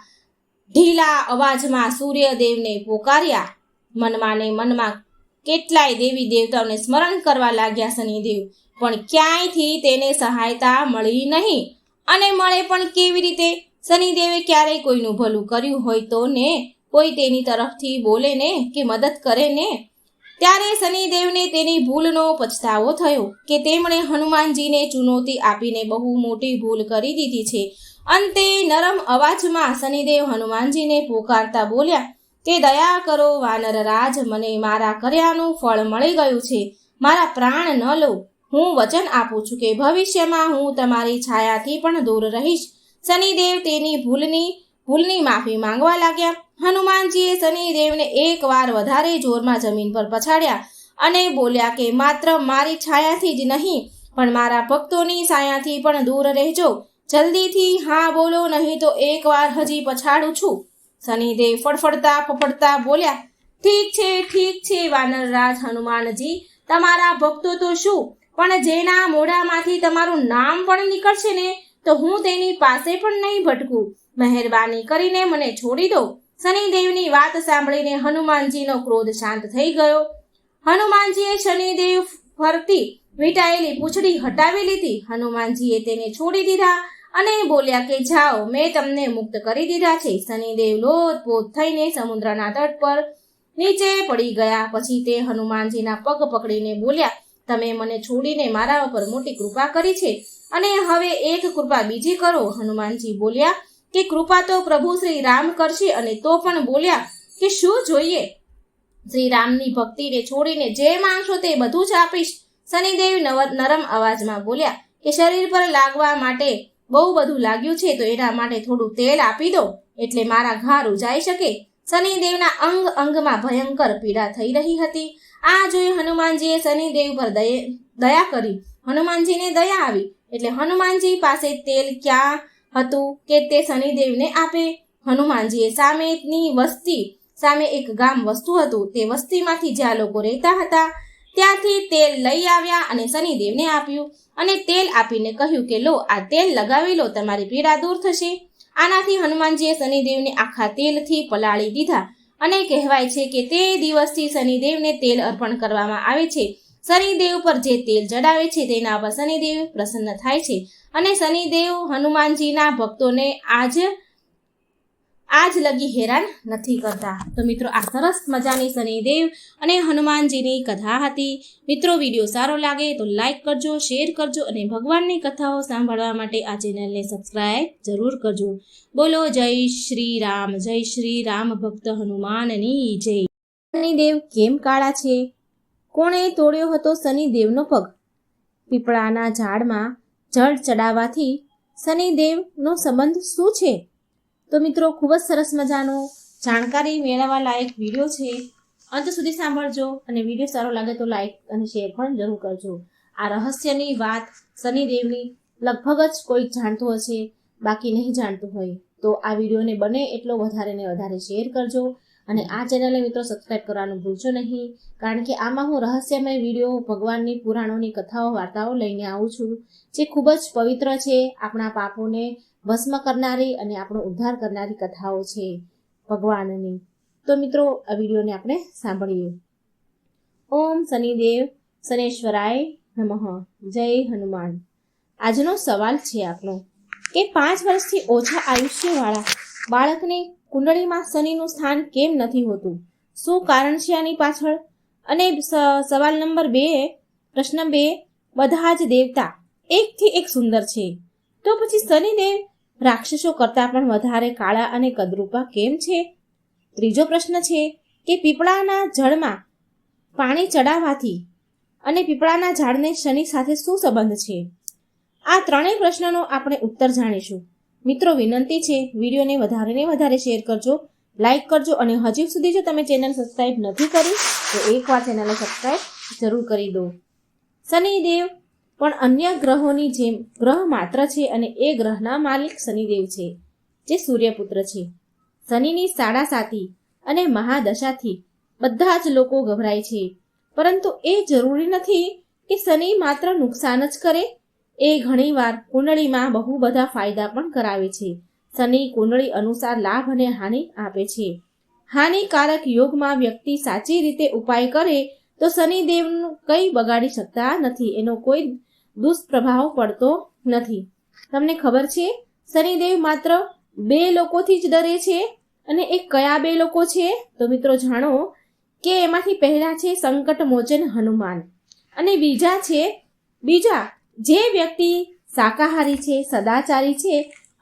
ઢીલા અવાજમાં સૂર્યદેવને પોકાર્યા. મનમાં ને મનમાં કેટલાય દેવી દેવતાઓને સ્મરણ કરવા લાગ્યા શનિદેવ, પણ ક્યાંયથી તેને સહાયતા મળી નહીં. અને મળે પણ કેવી રીતે? શનિદેવે ક્યારેય કોઈનું ભલું કર્યું હોય તો ને કોઈ તેની તરફથી બોલે ને કે મદદ કરે ને. ત્યારે શનિદેવને તેની ભૂલનો પછતાવો થયો કે તેમણે હનુમાનજીને ચુનૌતી આપીને બહુ મોટી ભૂલ કરી દીધી છે. અંતે નરમ અવાજમાં શનિદેવ હનુમાનજીને પોકારતા બોલ્યા કે દયા કરો વાનરરાજ, મને મારા કર્યાનું ફળ મળી ગયું છે. મારા પ્રાણ ન લો. હું વચન આપું છું કે ભવિષ્યમાં હું તમારી છાયાથી પણ દૂર રહીશ. શનિદેવ તેની ભૂલની માફી માંગવા લાગ્યા. હનુમાનજીએ શનિદેવને એકવાર વધારે જોરમાં જમીન પર પછાડ્યા અને બોલ્યા કે માત્ર મારી છાયાથી જ નહીં પણ મારા ભક્તોની છાયાથી પણ દૂર રહેજો. જલ્દીથી હા બોલો, નહીં તો એકવાર હજી પછાડું છું. શનિદેવ ફફડતા બોલ્યા ઠીક છે વાનરરાજ હનુમાનજી, તમારા ભક્તો તો શું, પણ જેના મોઢામાંથી તમારું નામ પણ નીકળશે ને તો હું તેની પાસે પણ નહીં ભટકું. મહેરબાની કરીને મને છોડી દો. શનિદેવની વાત સાંભળીને હનુમાનજીનો ક્રોધ શાંત થઈ ગયો. હનુમાનજીએ શનિદેવ ફરતી વીંટાયેલી પૂંછડી હટાવી લીધી. હનુમાનજીએ તેને છોડી દીધા અને બોલ્યા કે જાઓ, મેં તમને મુક્ત કરી દીધા છે. શનિદેવ લોથપોથ થઈને સમુદ્રના તટ પર નીચે પડી ગયા. પછી તે હનુમાનજીના પગ પકડીને બોલ્યા, તમે મને છોડીને મારા ઉપર મોટી કૃપા કરી છે અને હવે એક કૃપા બીજી કરો. હનુમાનજી બોલ્યા કે કૃપા તો પ્રભુ શ્રી રામ કરશે. અને તો પણ બોલ્યા કે શું જોઈએ? શ્રી રામની ભક્તિને છોડીને જે માંગશો તે બધું જ આપીશ. શનિદેવ નરમ અવાજમાં બોલ્યા કે શરીર પર લાગવા માટે બહુ બધું લાગ્યું છે તો એના માટે થોડું તેલ આપી દો એટલે મારા ઘા રૂજાઈ શકે. શનિદેવના અંગમાં ભયંકર પીડા થઈ રહી હતી. આ જોઈ હનુમાનજીએ શનિદેવ પર દયા કરી. હનુમાનજીને દયા આવી એટલે હનુમાનજી પાસે તેલ ક્યાં હતું કે તે શનિદેવને આપે. હનુમાનજીએ સામે એક ગામ વસતું હતું તે વસ્તીમાંથી જ્યાં લોકો રહેતા હતા ત્યાંથી તેલ લઈ આવ્યા અને શનિદેવને આપ્યું અને તેલ આપીને કહ્યું કે લો, આ તેલ લગાવી લો, તમારી પીડા દૂર થશે. આનાથી હનુમાનજીએ શનિદેવને આખા તેલથી પલાળી દીધા અને કહેવાય છે કે તે દિવસથી શનિદેવને તેલ અર્પણ કરવામાં આવે છે. શનિદેવ પર જે તેલ ચડાવે છે તેના પર શનિદેવ પ્રસન્ન થાય છે અને શનિદેવ હનુમાનજીના ભક્તોને આજ લગી હેરાન નથી કરતા. તો મિત્રો, આ સરસ મજાની શનિદેવ અને હનુમાનજીની કથા હતી. મિત્રો, વિડીયો સારો લાગે તો લાઈક કરજો, શેર કરજો અને ભગવાનની કથાઓ સાંભળવા માટે આ ચેનલને સબસ્ક્રાઇબ જરૂર કરજો. બોલો જય શ્રી રામ ભક્ત હનુમાનની જય. શનિદેવ કેમ કાળા છે? કોણે તોડ્યો હતો શનિદેવનો પગ? પીપળાના ઝાડમાં જળ ચડાવવાથી શનિદેવનો સંબંધ શું છે? તો મિત્રો, ખૂબ જ સરસ મજાનો જાણકારી મેળવવા લાયક વિડીયો છે. અંત સુધી સાંભળજો અને વિડીયો સારો લાગે તો લાઈક અને શેર પણ જરૂર કરજો. આ રહસ્યની વાત શનિદેવની લગભગ જ કોઈ જાણતું હશે, બાકી નહીં જાણતું હોય તો આ વિડીયોને બને એટલો વધારે ને વધારે શેર કરજો અને આ ચેનલને મિત્રો સબસ્ક્રાઇબ કરવાનું ભૂલશો નહીં, કારણ કે આમાં હું રહસ્યમય વિડીયો, ભગવાનની પુરાણોની કથાઓ, વાર્તાઓ લઈને આવું છું જે ખૂબ જ પવિત્ર છે, આપણા પાપોને ભસ્મ કરનારી અને આપણો ઉદ્ધાર કરનારી કથાઓ છે ભગવાનની. તો મિત્રો, આ વિડીયોને આપણે સાંભળીએ. ઓમ શનિદેવ શનેશ્વરાય નમઃ. જય હનુમાન. આજનો સવાલ છે આપણો કે 5 વર્ષથી ઓછા આયુષ્યવાળા બાળકની કુંડળીમાં શનિનું સ્થાન કેમ નથી હોતું? શું કારણ છે આની પાછળ? અને સવાલ નંબર 2, પ્રશ્ન 2, બધા જ દેવતા એકથી એક સુંદર છે, તો પછી શનિદેવ રાક્ષસો કરતાં પણ વધારે કાળા અને કદરૂપા કેમ છે? ત્રીજો પ્રશ્ન છે કે પીપળાના જળમાં પાણી ચડાવવાથી અને પીપળાના ઝાડને શનિ સાથે શું સંબંધ છે? આ ત્રણેય પ્રશ્નનો આપણે ઉત્તર જાણીશું. મિત્રો, વિનંતી છે, વિડીયોને વધારે ને વધારે શેર કરજો, લાઈક કરજો અને હજી સુધી જો તમે ચેનલ સબસ્ક્રાઇબ નથી કરી તો એકવાર ચેનલને સબસ્ક્રાઇબ જરૂર કરી દો. શનિદેવ પણ અન્ય ગ્રહોની જેમ ગ્રહ માત્ર છે અને એ ગ્રહના માલિક શનિદેવ છે, જે સૂર્યપુત્ર છે. શનિની સાડાસાતી અને મહાદશાથી બધા જ લોકો ગભરાય છે, પરંતુ એ જરૂરી નથી કે શનિ માત્ર નુકસાન જ કરે. એ ઘણીવાર કુંડળીમાં બહુ બધા ફાયદા પણ કરાવે છે. શનિ કુંડળી અનુસાર લાભ અને હાનિ આપે છે. હાનિકારક યોગમાં વ્યક્તિ સાચી રીતે ઉપાય કરે તો શનિદેવનું કંઈ બગાડી શકતા નથી, એનો કોઈ દુષ્પ્રભાવ પડતો નથી. તમને ખબર છે, શનિદેવ માત્ર 2 લોકોથી જ ડરે છે, અને એ કયા 2 લોકો છે? તો મિત્રો જાણો કે એમાંથી પહેલા છે સંકટ મોચન હનુમાન અને બીજા જે વ્યક્તિ શાકાહારી છે, સદાચારી છે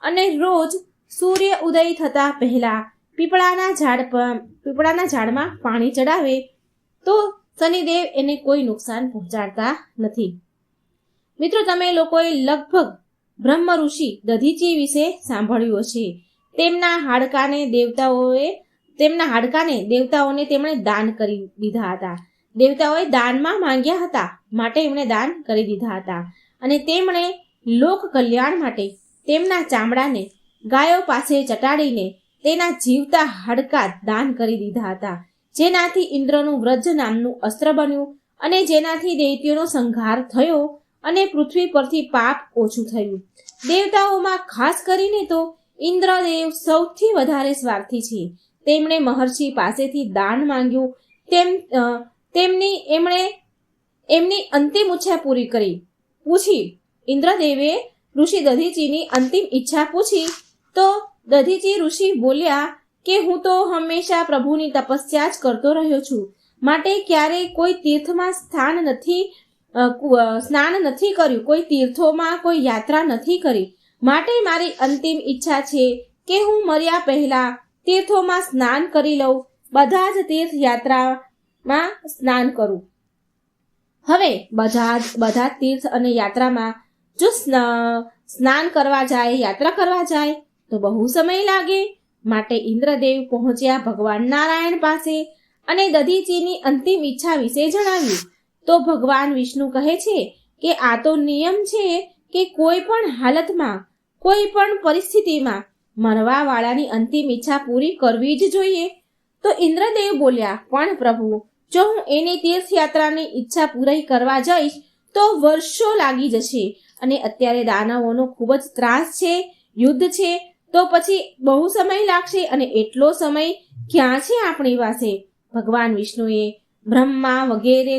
અને રોજ સૂર્ય ઉદય થતા પહેલા પીપળાના ઝાડમાં પાણી ચડાવે તો શનિદેવ એને કોઈ નુકસાન પહોંચાડતા નથી. મિત્રો, તમે લોકોએ લગભગ બ્રહ્મ ઋષિ દધીચી વિશે સાંભળ્યું હશે. તેમના હાડકાને દેવતાઓને તેમણે દાન કરી દીધા હતા. દેવતાઓએ દાનમાં માંગ્યા હતા, માટે એમણે દાન કરી દીધા હતા અને તેમણે લોક કલ્યાણ માટે તેમના ચામડાને ગાયો પાસે ચટાડીને તેના જીવતા હાડકા દાન કરી દીધા હતા, જેનાથી ઇન્દ્રનું વ્રજ નામનું અસ્ત્ર બન્યું અને જેનાથી દૈત્યોનો સંહાર થયો અને પૃથ્વી પરથી પાપ ઓછું થયું. દેવતાઓમાં ખાસ કરીને તો ઇન્દ્રદેવ સૌથી વધારે સ્વાર્થી છે. તેમણે મહર્ષિ પાસેથી દાન માંગ્યું, એમની અંતિમ ઈચ્છા પૂછી. ઇન્દ્રદેવે ઋષિ દધીચીની અંતિમ ઈચ્છા પૂછી તો દધીચી ઋષિ બોલ્યા કે હું તો હંમેશા પ્રભુની તપસ્યા જ કરતો રહ્યો છું, માટે ક્યારેય કોઈ તીર્થમાં સ્નાન નથી કર્યું, કોઈ તીર્થોમાં કોઈ યાત્રા નથી કરી, માટે મારી અંતિમ ઈચ્છા છે કે હું મર્યા પહેલા તીર્થોમાં સ્નાન કરી લઉં, બધા જ તીર્થયાત્રામાં સ્નાન કરું. હવે બધા તીર્થ અને યાત્રામાં જો સ્નાન કરવા જાય, યાત્રા કરવા જાય તો બહુ સમય લાગે, માટે ઇન્દ્રદેવ પહોંચ્યા ભગવાન નારાયણ પાસે અને દધીચીની અંતિમ ઈચ્છા વિશે જણાવ્યું. તો ભગવાન વિષ્ણુ કહે છે કે આ તો નિયમ છે કે કોઈ પણ હાલતમાં, કોઈ પણ પરિસ્થિતિમાં મરવાવાળાની અંતિમ ઈચ્છા પૂરી કરવી જ જોઈએ. તો ઇન્દ્રદેવ બોલ્યા, પણ પ્રભુ, જો હું એની તીર્થયાત્રાની ઈચ્છા પૂરી કરવા જઈશ તો વર્ષો લાગી જશે, અને અત્યારે દાનવોનો ખૂબ જ ત્રાસ છે, યુદ્ધ છે, તો પછી બહુ સમય લાગશે, અને એટલો સમય ક્યાં છે આપણી પાસે? ભગવાન વિષ્ણુએ બ્રહ્મા વગેરે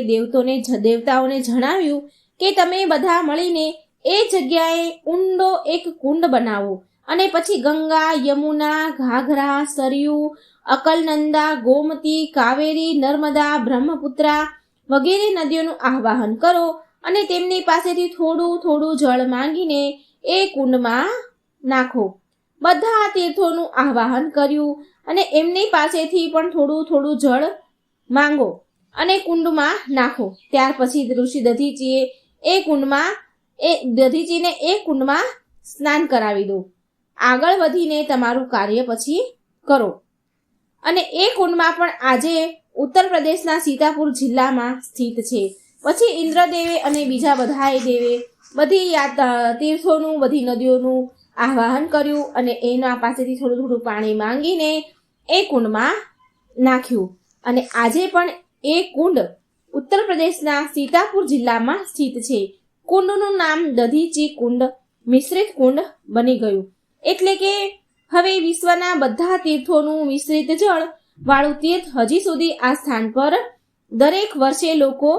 દેવતાઓને જણાવ્યું કે તમે બધા મળીને એ જગ્યાએ ઊંડો એક કુંડ બનાવો, અને પછી ગંગા, યમુના, ઘાઘરા, સરયુ, અકલનંદા, ગોમતી, કાવેરી, નર્મદા, બ્રહ્મપુત્રા વગેરે નદીઓનું આવાહન કરો, અને તેમની પાસેથી થોડું થોડું જળ માંગીને એ કુંડમાં નાખો. બધા તીર્થોનું આવાહન કર્યું, અને એમની પાસેથી પણ થોડું થોડું જળ માંગો અને કુંડમાં નાખો. ત્યાર પછી ઋષિ દધીચીને એ કુંડમાં સ્નાન કરાવી દો. આગળ વધીને તમારું કાર્ય પછી કરો. અને એ કુંડમાં પણ આજે ઉત્તર પ્રદેશના સીતાપુર જિલ્લામાં સ્થિત છે. પછી ઇન્દ્રદેવે અને બીજા બધાએ દેવે બધી તીર્થોનું, બધી નદીઓનું આવાહન કર્યું, અને એના પાસેથી થોડું થોડું પાણી માંગીને એ કુંડમાં નાખ્યું. અને આજે પણ એ કુંડ ઉત્તર પ્રદેશના સીતાપુર જિલ્લામાં સ્થિત છે. કુંડનું નામ દધીચી કુંડ, મિશ્રિત કુંડ બની ગયું. એટલે કે હવે વિશ્વના બધા તીર્થોનું મિશ્રિત જળ વાળું તીર્થ હજી સુધી આ સ્થાન પર દરેક વર્ષે લોકો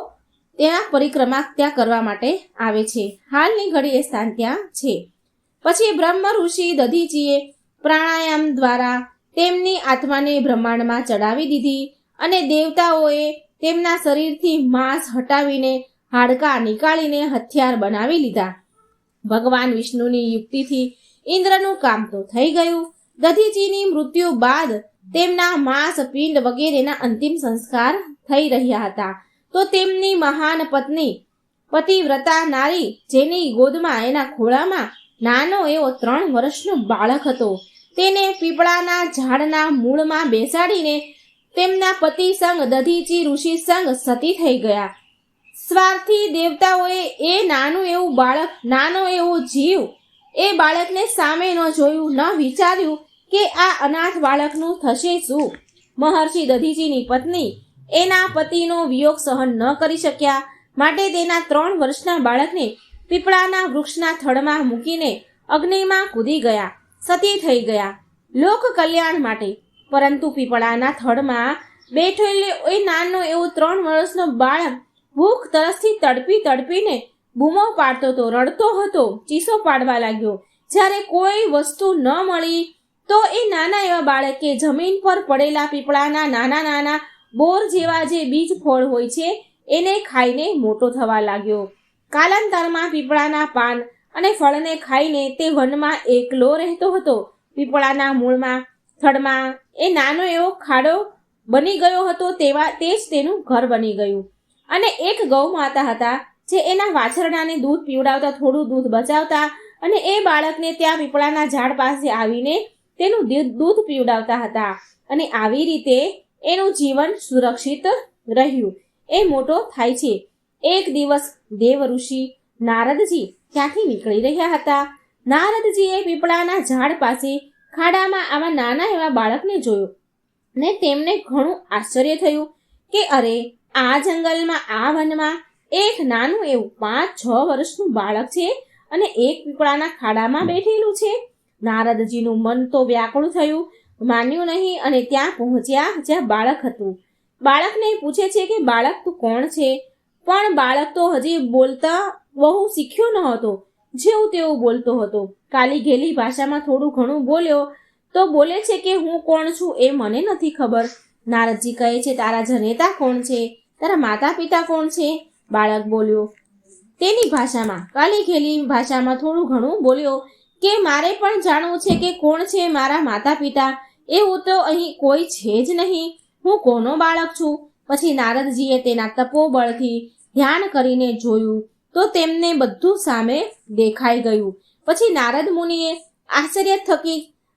ત્યાં પરિક્રમા ત્યાં કરવા માટે આવે છે. હાલની ઘડી એ સ્થાન ત્યાં છે. પછી બ્રહ્મ ઋષિ દધીચીએ પ્રાણાયામ દ્વારા તેમની આત્માને બ્રહ્માંડમાં ચડાવી દીધી, અને દેવતાઓએ તેમના શરીરથી માંસ હટાવીને હાડકાં નીકાળીને હથિયાર બનાવી લીધા. ભગવાન વિષ્ણુની યુક્તિથી ઇન્દ્રનું કામ તો થઈ ગયું. દધીચીની મૃત્યુ બાદ તેમના માંસ, પિંડ વગેરેના અંતિમ સંસ્કાર થઈ રહ્યા હતા. તો તેમની મહાન પત્ની પતિવ્રતા નારી, જેની ગોદમાં, એના ખોળામાં નાનો એવો 3 વર્ષનો બાળક હતો, તેને પીપળાના ઝાડના મૂળમાં બેસાડીને તેમના પતિ સંગ દધીચી ઋષિ સંગ સતી થઈ ગયા. સ્વાર્થી દેવતાઓએ એ નાનું એવું બાળક, નાનો એવો જીવ, એ બાળકને સામે ન જોયું, ન વિચાર્યું કે આ અનાથ બાળકનું થશે શું. મહર્ષિ દધીચીની પત્ની એના પતિનો વિયોગ સહન ન કરી શક્યા, માટે તેના 3 વર્ષના બાળકને પીપળાના વૃક્ષના થડમાં મૂકીને અગ્નિમાં કૂદી ગયા, સતી થઈ ગયા લોક કલ્યાણ માટે. પરંતુ પીપળાના થડમાં બેઠેલો એ નાનો એવો 3 વર્ષનો બાળક ભૂખ તરસથી તડપીને બૂમો પાડતો હતો, રડતો હતો, ચીસો પાડવા લાગ્યો. જ્યારે કોઈ વસ્તુ ન મળી તો એ નાના એવા બાળકે જમીન પર પડેલા પીપળાના નાના નાના બોર જેવા જે બીજ ફળ હોય છે એને ખાઈને મોટો થવા લાગ્યો. કાલાંતરમાં પીપળાના પાન અને ફળને ખાઈને તે વનમાં એકલો રહેતો હતો. પીપળાના મૂળમાં, થડમાં એ નાનો એવો ખાડો બની ગયો હતો, તે જ તેનું ઘર બની ગયું. અને એક ગૌ માતા હતા જે એના વાછરડાને દૂધ પીવડાવતા, થોડું દૂધ બચાવતા, અને એ બાળકને ત્યાં પીપળાના ઝાડ પાસે આવીને તેનું દૂધ પીવડાવતા હતા. અને આવી રીતે એનું જીવન સુરક્ષિત રહ્યું. એ મોટો થાય છે. એક દિવસ દેવ ઋષિ નારદજી ત્યાંથી નીકળી રહ્યા હતા. નારદજીએ પીપળાના ઝાડ પાસે ખાડામાં આવા નાના એવા બાળકને જોયો, ને તેમને ઘણું આશ્ચર્ય થયું કે અરે, આ જંગલમાં, આ વનમાં એક નાનું એવું 5-6 વર્ષનું બાળક છે, અને એક પીપળાના ખાડામાં બેઠેલું છે. નારદજીનું મન તો વ્યાકુળ થયું, માન્યું નહીં, અને ત્યાં પહોંચ્યા જ્યાં બાળક હતું. બાળકને પૂછે છે કે બાળક તું કોણ છે? પણ બાળક તો હજી બોલતા બહુ શીખ્યો ન હતો, જેવું તેવું બોલતો હતો. કાલી ઘેલી ભાષામાં થોડું ઘણું બોલ્યો તો બોલે છે કે હું કોણ છું એ મને નથી ખબર. નારદજી કહે છે તારા જનેતા કોણ છે? તારા માતા પિતા કોણ છે? બાળક બોલ્યો તેની ભાષામાં, કાલી ઘેલી ભાષામાં થોડું ઘણું બોલ્યો કે મારે પણ જાણવું છે કે કોણ છે મારા માતા પિતા. એવું તો અહીં કોઈ છે જ નહીં, હું કોનો બાળક છું? પછી નારદજીએ તેના તપોબળથી ધ્યાન કરીને જોયું તો તેમને બધું સામે દેખાઈ ગયું. પછી નારદ મુનિએ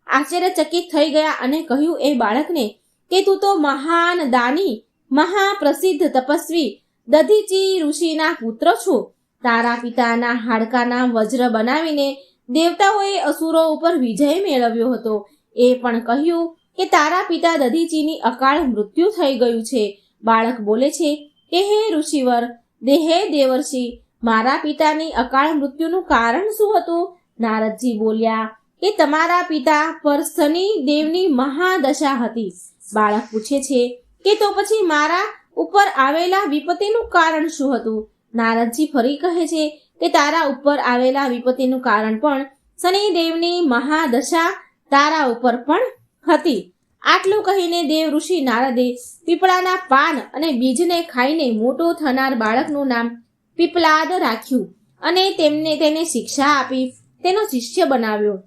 આશ્ચર્યચકિત થઈ ગયા અને કહ્યું એ બાળકને કે તું તો મહાન દાની, મહાપ્રસિદ્ધ તપસ્વી દધીચી ઋષિના પુત્ર છો. તારા પિતાના હાડકાના વજ્ર બનાવીને દેવતાઓએ અસુરો ઉપર વિજય મેળવ્યો હતો. એ પણ કહ્યું કે તારા પિતા દધીચીની અકાળ મૃત્યુ થઈ ગયું છે, બાળક બોલે છે કે હે ઋષિવર, હે દેવર્ષિ, મારા પિતાની અકાળ મૃત્યુનું કારણ શું હતું? નારદજી બોલ્યા કે તમારા પિતા પર શનિ દેવની મહાદશા હતી. બાળક પૂછે છે કે તો પછી મારા ઉપર આવેલા વિપત્તિનું કારણ શું હતું? નારદજી ફરી કહે છે કે તારા ઉપર આવેલા વિપત્તિનું કારણ પણ શનિદેવની મહાદશા તારા ઉપર પણ હતી. આટલું કહીને દેવ ઋષિ નારદે પીપળાના પાન અને બીજને ખાઈને મોટો થનાર બાળકનું નામ પીપલાદ રાખ્યું અને તેને શિક્ષા આપી તેનો શિષ્ય બનાવ્યો.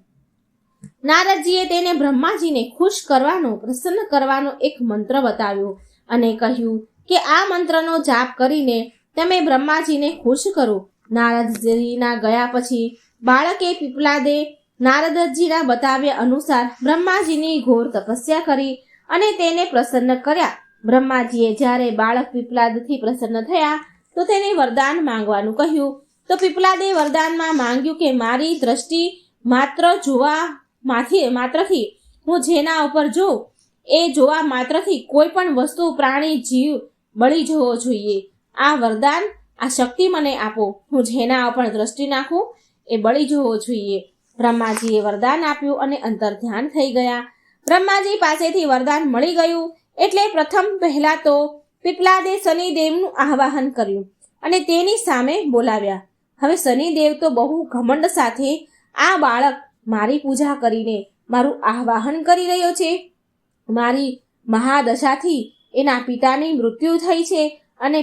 નારદજીએ તેને બ્રહ્માજીને ખુશ કરવાનો, પ્રસન્ન કરવાનો એક મંત્ર બતાવ્યો અને કહ્યું કે આ મંત્રનો જાપ કરીને તમે બ્રહ્માજીને ખુશ કરો. નારદજીના ગયા પછી બાળકે પીપલાદે નારદજીના બતાવ્યા અનુસાર બ્રહ્માજીની ઘોર તપસ્યા કરી અને તેને પ્રસન્ન કર્યા. બ્રહ્માજીએ જ્યારે બાળક પીપલાદથી પ્રસન્ન થયા તો તેને વરદાન માંગવાનું કહ્યું. તો પીપલાદે વરદાનમાં માંગ્યું કે મારી દ્રષ્ટિ માત્રથી હું જેના ઉપર જોઉં એ જોવા માત્રથી કોઈ પણ વસ્તુ, પ્રાણી, જીવ બળી જવો જોઈએ. આ વરદાન, આ શક્તિ મને આપો. હું જેના ઉપર દ્રષ્ટિ નાખું એ બળી જવો જોઈએ. બ્રહ્માજીએ વરદાન આપ્યું અને અંતર ધ્યાન થઈ ગયા. બ્રહ્માજી પાસેથી વરદાન મળી ગયું એટલે પહેલા તો પીપલાદે શનિદેવનું આવાહન કર્યું અને તેની સામે બોલાવ્યા. હવે શનિદેવ તો બહુ ઘમંડ સાથે આ બાળક મારી પૂજા કરીને મારું આવાહન કરી રહ્યો છે. મારી મહાદશાથી એના પિતાની મૃત્યુ થઈ છે અને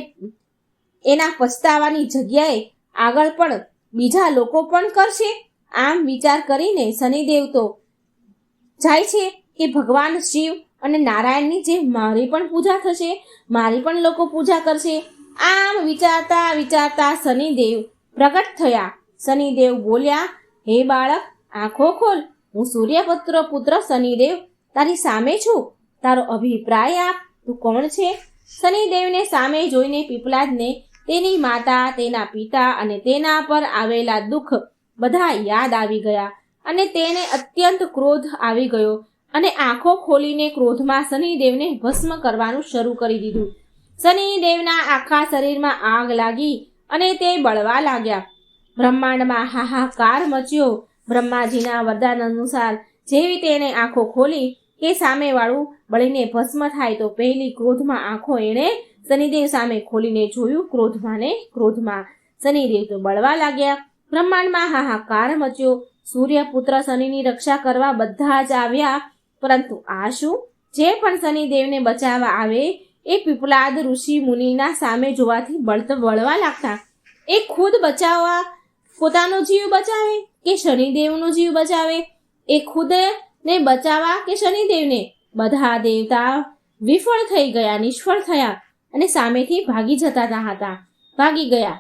એના પછતાવાની જગ્યાએ આગળ પણ બીજા લોકો પણ કરશે. આમ વિચાર કરીને શનિદેવ તો જાય છે કે ભગવાન શિવ અને નારાયણની જે મારી પણ પૂજા થશે, મારી પણ લોકો પૂજા કરશે. આમ વિચારતા શનિદેવ પ્રગટ થયા. શનિદેવ બોલ્યા, હે બાળક, આંખો ખોલ. હું સૂર્યપુત્ર શનિદેવ તારી સામે છું. તારો અભિપ્રાય આપ. તું કોણ છે? શનિદેવને સામે જોઈને પીપલાદને તેની માતા, તેના પિતા અને તેના પર આવેલા દુઃખ બધા યાદ આવી ગયા અને તેને અત્યંત ક્રોધ આવી ગયો અને આંખો ખોલીને ક્રોધમાં શનિદેવને ભસ્મ કરવાનું શરૂ કરી દીધું. શનિદેવના આખા શરીરમાં આગ લાગી અને તે બળવા લાગ્યા. બ્રહ્માંડમાં હાહાકાર મચ્યો. બ્રહ્માજીના વરદાન અનુસાર જેવી તેને આંખો ખોલી કે સામેવાળું બળીને ભસ્મ થાય તો પહેલી ક્રોધમાં આંખો એણે શનિદેવ સામે ખોલીને જોયું. ક્રોધમાં શનિદેવ તો બળવા લાગ્યા. બ્રહ્માંડમાં હાહાકાર મચ્યો. સૂર્યપુત્ર શનિની રક્ષા કરવા બધા જ આવ્યા, પરંતુ આ શું? જે પણ શનિદેવને બચાવવા આવે એ પીપલાદ ઋષિ મુનિના સામે જોવાથી બળવા લાગતા. એ ખુદ બચાવવા પોતાનો જીવ બચાવે કે શનિદેવનો જીવ બચાવે? એ ખુદને બચાવવા કે શનિદેવને? બધા દેવતા વિફળ થઈ ગયા, નિષ્ફળ થયા અને સામેથી ભાગી ગયા.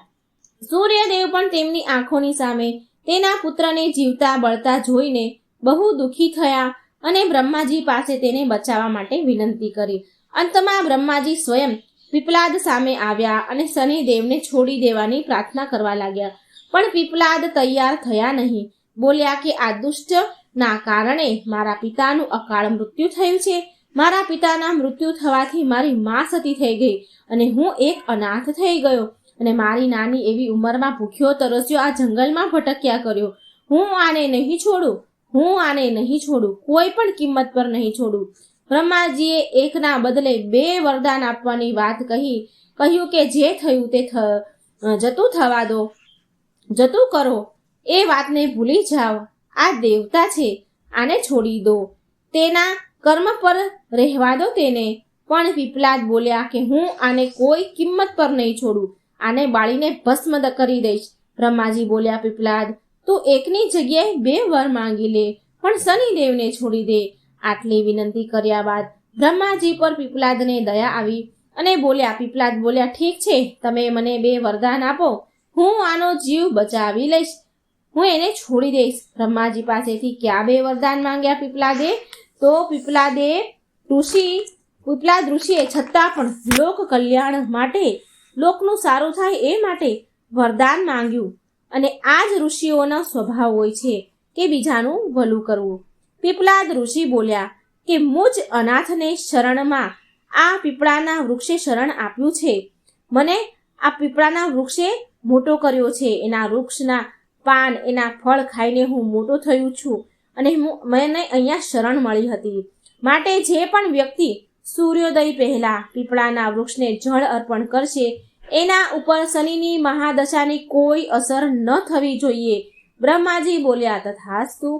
સૂર્યદેવ પણ તેમની આંખોની સામે તેના પુત્રને જીવતા બળતા જોઈને બહુ દુઃખી થયા અને બ્રહ્માજી પાસે તેને બચાવવા માટે વિનંતી કરી. અંતમાં બ્રહ્માજી સ્વયં પીપલાદ સામે આવ્યા અને શનિદેવને છોડી દેવાની પ્રાર્થના કરવા લાગ્યા. પણ પીપલાદ તૈયાર થયા નહીં. બોલ્યા કે આ દુષ્ટના કારણે મારા પિતાનું અકાળ મૃત્યુ થયું છે. મારા પિતાના મૃત્યુ થવાથી મારી મા સતી થઈ ગઈ અને હું એક અનાથ થઈ ગયો અને મારી નાની એવી ઉંમરમાં ભૂખ્યો તરસ્યો આ જંગલમાં ભટક્યા કર્યો. હું આને નહીં છોડું, કોઈ પણ કિંમત પર નહીં છોડું. બ્રહ્માજીએ એકના બદલે 2 વરદાન આપવાની વાત કહ્યું કે જે થયું તે જતું કરો. એ વાતને ભૂલી જાઓ. આ દેવતા છે, આને છોડી દો. તેના કર્મ પર રહેવા દો તેને. પણ પીપલાદ બોલ્યા કે હું આને કોઈ કિંમત પર નહીં છોડું. આને બાળીને ભસ્મ કરી દઈશ. બ્રહ્માજી બોલ્યા, પીપલાદ, તું એકની જગ્યાએ 2 વર માંગી લે, પણ શનિદેવને છોડી દે. આટલી વિનંતી કર્યા બાદ બ્રહ્માજી પર પીપલાદને દયા આવી અને પીપલાદ બોલ્યા, ઠીક છે, તમે મને 2 વરદાન આપો, હું આનો જીવ બચાવી લઈશ, હું એને છોડી દઈશ. બ્રહ્માજી પાસેથી ક્યાં 2 વરદાન માંગ્યા પીપલાદે? તો પીપલાદ ઋષિએ છતાં પણ લોક કલ્યાણ માટે, લોકનું સારું થાય એ માટે વરદાન માંગ્યું. અને આ જ ઋષિઓનો સ્વભાવ હોય છે કે બીજાનું ભલું કરવું. પીપલાદ ઋષિ બોલ્યા કે મુજ અનાથને શરણમાં આ પીપળાના વૃક્ષે શરણ આપ્યું છે. મને આ પીપળાના વૃક્ષે મોટો કર્યો છે. એના વૃક્ષના પાન, એના ફળ ખાઈને હું મોટો થયું છું અને મને અહીંયા શરણ મળી હતી. માટે જે પણ વ્યક્તિ સૂર્યોદય પહેલા પીપળાના વૃક્ષને જળ અર્પણ કરશે એના ઉપર શનિની મહાદશાની કોઈ અસર ન થવી જોઈએ. બ્રહ્માજી બોલ્યા, તથાસ્તુ.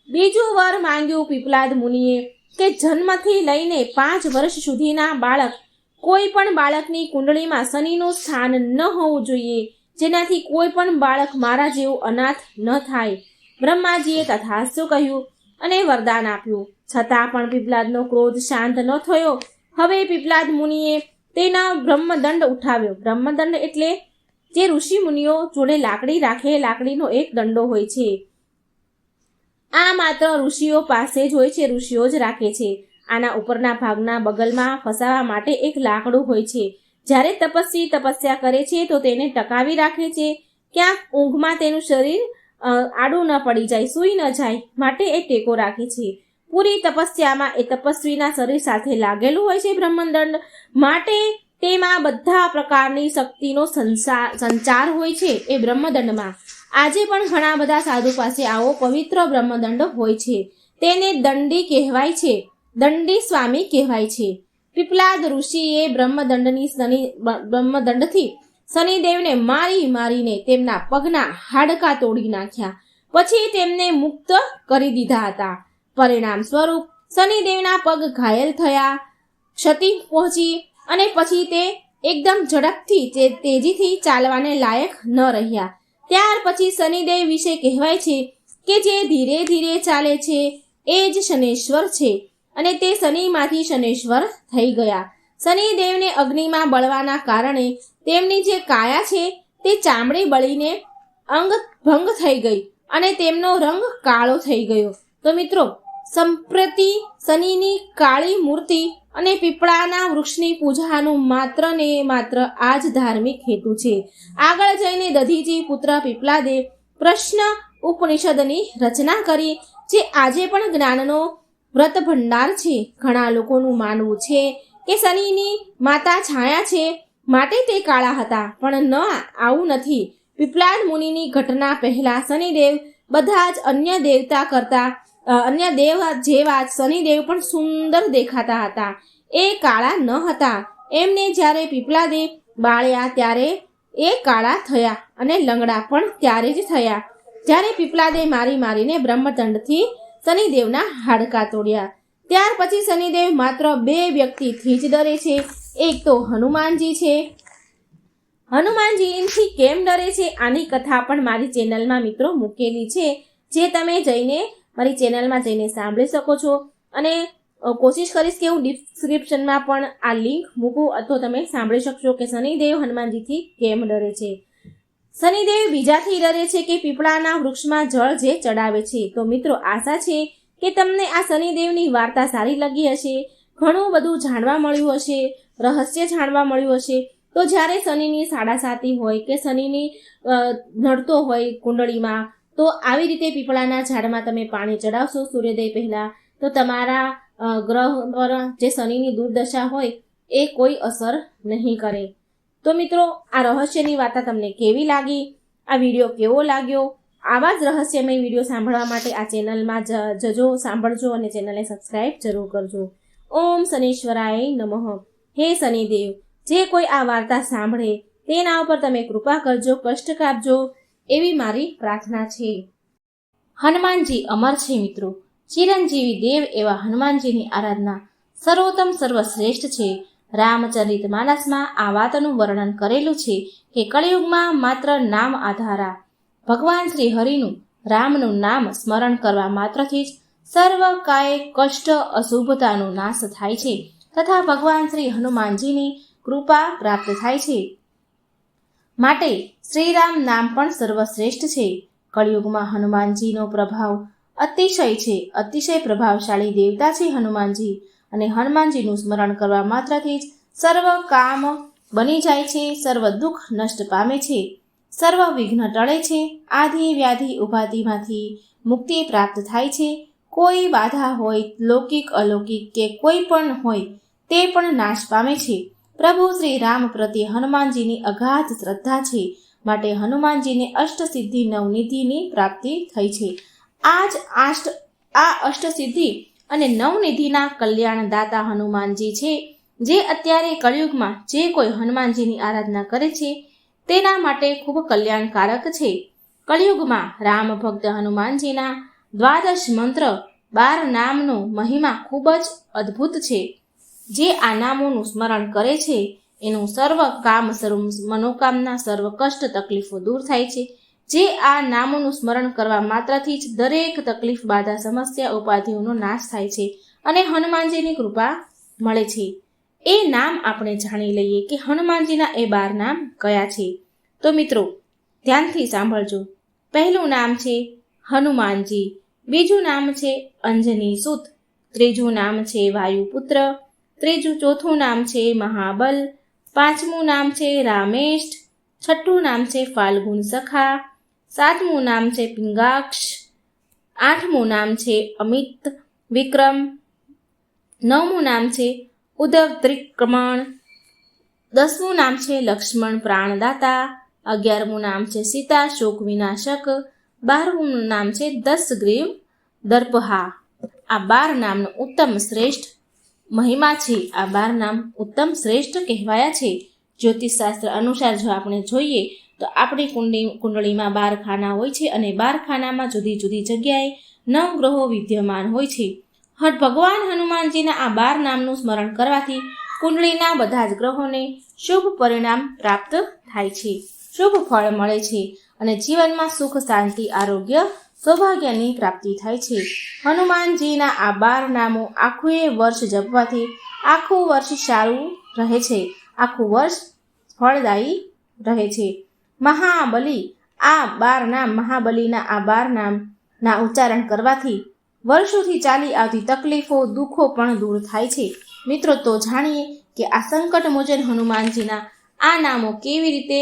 બીજું વર માંગ્યું પીપલાદ મુનિએ કે જન્મથી લઈને 5 વર્ષ સુધીના બાળક, કોઈ પણ બાળકની કુંડળીમાં શનિનું સ્થાન ન હોવું જોઈએ, જેનાથી કોઈ પણ બાળક મારા જેવું અનાથ ન થાય. બ્રહ્માજીએ તથાસ્તુ કહ્યું અને વરદાન આપ્યું. છતાં પણ પીપલાદનો ક્રોધ શાંત ન થયો. હવે પીપલાદ મુનિએ તેના બ્રહ્મદંડ ઉઠાવ્યો. બ્રહ્મદંડ એટલે જે ઋષિ મુનિઓ જોડે લાકડી રાખે, લાકડીનો એક દંડો હોય છે. આ માત્ર ઋષિઓ પાસે જ હોય છે, ઋષિઓ જ રાખે છે. આના ઉપરના ભાગના બગલમાં ફસાવા માટે એક લાકડું હોય છે. જ્યારે તપસ્વી તપસ્યા કરે છે તો તેને ટકાવી રાખે છે. ક્યાંક ઊંઘમાં તેનું શરીર આડું ન પડી જાય, સૂઈ ન જાય, માટે એ ટેકો રાખે છે. પૂરી તપસ્યામાં એ તપસ્વીના શરીર સાથે લાગેલું હોય છે બ્રહ્મદંડ, માટે તેમાં બધા પ્રકારની શક્તિનો સંચાર હોય છે એ બ્રહ્મદંડમાં. આજે પણ ઘણા બધા સાધુ પાસે આવો પવિત્ર બ્રહ્મદંડ હોય છે. તેને દંડી કહેવાય છે, દંડી સ્વામી કહેવાય છે. પીપલાદ ઋષિએ બ્રહ્મદંડથી શનિદેવને મારીને તેમના પગના હાડકાં તોડી નાખ્યા. પછી તેમને મુક્ત કરી દીધા હતા. પરિણામ સ્વરૂપ શનિદેવના પગ ઘાયલ થયા, ક્ષતિ પહોંચી અને પછી તે એકદમ ઝડપથી તેજીથી ચાલવાને લાયક ન રહ્યા. ત્યાર પછી શનિદેવ વિશે કહેવાય છે કે જે ધીરે ધીરે ચાલે છે એ જ શનેશ્વર છે અને તે શનિમાંથી શનેશ્વર થઈ ગયા. શનિદેવને અગ્નિમાં બળવાના કારણે તેમની જે કાયા છે તે ચામડી બળીને અંગ ભંગ થઈ ગઈ અને તેમનો રંગ કાળો થઈ ગયો. તો મિત્રો, સંપ્રતિ શનિની કાળી મૂર્તિ અને પીપળાના વૃક્ષની પૂજાનું માત્ર ને માત્ર આ જ ધાર્મિક હેતુ છે. આગળ જઈને દધીજી પુત્ર પીપલાદે પ્રશ્ન ઉપનિષદની રચના કરી, જે આજે પણ જ્ઞાનનો વ્રત ભંડાર છે. ઘણા લોકોનું માનવું છે કે શનિની માતા છાયા છે માટે તે કાળા હતા, પણ ન, આવું નથી. પીપલાદ મુનિની ઘટના પહેલા શનિદેવ બધા જ અન્ય દેવતા કરતા અન્ય દેવ જેવા શનિદેવ પણ સુંદર દેખાતા હતા. એ કાળા ન હતા. એમને જ્યારે પીપલાદે બાળ્યા ત્યારે એ કાળા થયા અને લંગડા પણ ત્યારે જ થયા, જ્યારે પીપલાદે મારીને બ્રહ્મદંડથી શનિદેવના હાડકાં તોડ્યા. ત્યાર પછી શનિદેવ માત્ર 2 વ્યક્તિથી જ ડરે છે. એક તો હનુમાનજી છે. હનુમાનજીથી કેમ ડરે છે આની કથા પણ મારી ચેનલમાં મિત્રો મૂકેલી છે, જે તમે જઈને મારી ચેનલમાં જઈને સાંભળી શકો છો. અને કોશિશ કરીશ કે હું ડિસ્ક્રિપ્શનમાં પણ આ લિંક મૂકું, અથવા તમે સાંભળી શકશો કે શનિદેવ હનુમાનજીથી કેમ ડરે છે. શનિદેવ બીજાથી ડરે છે કે પીપળાના વૃક્ષમાં જળ જે ચડાવે છે. તો મિત્રો, આશા છે કે તમને આ શનિદેવની વાર્તા સારી લાગી હશે, ઘણું બધું જાણવા મળ્યું હશે, રહસ્ય જાણવા મળ્યું હશે. તો જ્યારે શનિની સાડાસાતી હોય કે શનિની નડતો હોય કુંડળીમાં, તો આવી રીતે પીપળાના ઝાડમાં તમે પાણી ચડાવશો સૂર્યોદય પહેલાં, તો તમારા ગ્રહ પર જે શનિની દુર્દશા હોય એ કોઈ અસર નહીં કરે. તો મિત્રો, આ રહસ્યની વાર્તા તમને કેવી લાગી? આ વિડીયો કેવો લાગ્યો? આવા જ રહસ્યમય વિડીયો સાંભળવા માટે આ ચેનલમાં જજો, સાંભળજો અને ચેનલને સબસ્ક્રાઈબ જરૂર કરજો. ઓમ શનીશ્વરાય નમઃ. હે શનિદેવ, જે કોઈ આ વાર્તા સાંભળે તેના ઉપર તમે કૃપા કરજો, કષ્ટ કાપજો, એવી મારી પ્રાર્થના છે. હનુમાનજી અમર છે મિત્રો. ચિરંજીવી દેવ એવા હનુમાનજીની આરાધના સર્વોત્તમ સર્વશ્રેષ્ઠ છે. રામચરિત માનસમાં આ વાતનું વર્ણન કરેલું છે કે કળિયુગમાં માત્ર નામ આધારા ભગવાન શ્રી હરિનું, રામનું નામ સ્મરણ કરવા માત્રથી જ સર્વ કાય કષ્ટ અશુભતાનો નાશ થાય છે તથા ભગવાન શ્રી હનુમાનજીની કૃપા પ્રાપ્ત થાય છે. માટે શ્રીરામ નામ પણ સર્વશ્રેષ્ઠ છે. કળિયુગમાં હનુમાનજીનો પ્રભાવ અતિશય છે. અતિશય પ્રભાવશાળી દેવતા છે હનુમાનજી, અને હનુમાનજીનું સ્મરણ કરવા માત્રથી જ સર્વ કામ બની જાય છે, સર્વ દુઃખ નષ્ટ પામે છે, સર્વ વિઘ્ન ટળે છે, આધિ વ્યાધિ ઉપાધિમાંથી મુક્તિ પ્રાપ્ત થાય છે. કોઈ બાધા હોય, લૌકિક અલૌકિક કે કોઈ પણ હોય તે પણ નાશ પામે છે. પ્રભુ શ્રી રામ પ્રત્યે હનુમાનજીની અગાધ શ્રદ્ધા છે, માટે હનુમાનજીને અષ્ટસિદ્ધિ નવનિધિની પ્રાપ્તિ થઈ છે. આ અષ્ટસિદ્ધિ અને નવનિધિના કલ્યાણદાતા હનુમાનજી છે, જે અત્યારે કળિયુગમાં જે કોઈ હનુમાનજીની આરાધના કરે છે તેના માટે ખૂબ કલ્યાણકારક છે. કળિયુગમાં રામ ભક્ત હનુમાનજીના દ્વાદશ મંત્ર 12 નામનો મહિમા ખૂબ જ અદ્ભુત છે. જે આ નામોનું સ્મરણ કરે છે એનું સર્વ કામ, સર્વ મનોકામના, સર્વ કષ્ટ તકલીફો દૂર થાય છે. જે આ નામોનું સ્મરણ કરવા માત્રથી જ દરેક તકલીફ, બાધા, સમસ્યા, ઉપાધિઓનો નાશ થાય છે અને હનુમાનજીની કૃપા મળે છે. એ નામ આપણે જાણી લઈએ કે હનુમાનજીના એ 12 નામ કયા છે. તો મિત્રો ધ્યાનથી સાંભળજો. પહેલું નામ છે હનુમાનજી, બીજું નામ છે અંજની સુત, ત્રીજું નામ છે વાયુપુત્ર, ચોથું નામ છે મહાબલ, પાંચમું નામ છે રામેષ્ઠ, છઠ્ઠું નામ છે ફાલ્ગુન સખા, સાતમું નામ છે પિંગાક્ષ, આઠમું નામ છે અમિત વિક્રમ, નવમું નામ છે ઉદ્ધવ ત્રિક્રમણ, 10મું નામ છે લક્ષ્મણ પ્રાણદાતા, 11મું નામ છે સીતા શોક વિનાશક, 12મું નામ છે દશગ્રીવ દર્પહા. આ 12 નામનો ઉત્તમ શ્રેષ્ઠ મહિમા છે. આ 12 નામ ઉત્તમ શ્રેષ્ઠ કહેવાયા છે. જ્યોતિષશાસ્ત્ર અનુસાર જો આપણે જોઈએ તો આપણી કુંડળીમાં 12 ખાના હોય છે અને 12 ખાનામાં જુદી જુદી જગ્યાએ 9 ગ્રહો વિદ્યમાન હોય છે. ભગવાન હનુમાનજીના આ 12 નામનું સ્મરણ કરવાથી કુંડળીના બધા જ ગ્રહોને શુભ પરિણામ પ્રાપ્ત થાય છે, શુભ ફળ મળે છે અને જીવનમાં સુખ, શાંતિ, આરોગ્ય, સૌભાગ્યની પ્રાપ્તિ થાય છે. હનુમાનજીના આ 12 નામો આખું વર્ષ જપવાથી આખું વર્ષ સારું રહે છે, આખું વર્ષ ફળદાયી રહે છે. મહાબલી, આ 12 નામ, મહાબલીના આ 12 નામના ઉચ્ચારણ કરવાથી વર્ષોથી ચાલી આવતી તકલીફો, દુઃખો પણ દૂર થાય છે. મિત્રો તો જાણીએ કે આ સંકટ મોચન હનુમાનજીના આ નામો કેવી રીતે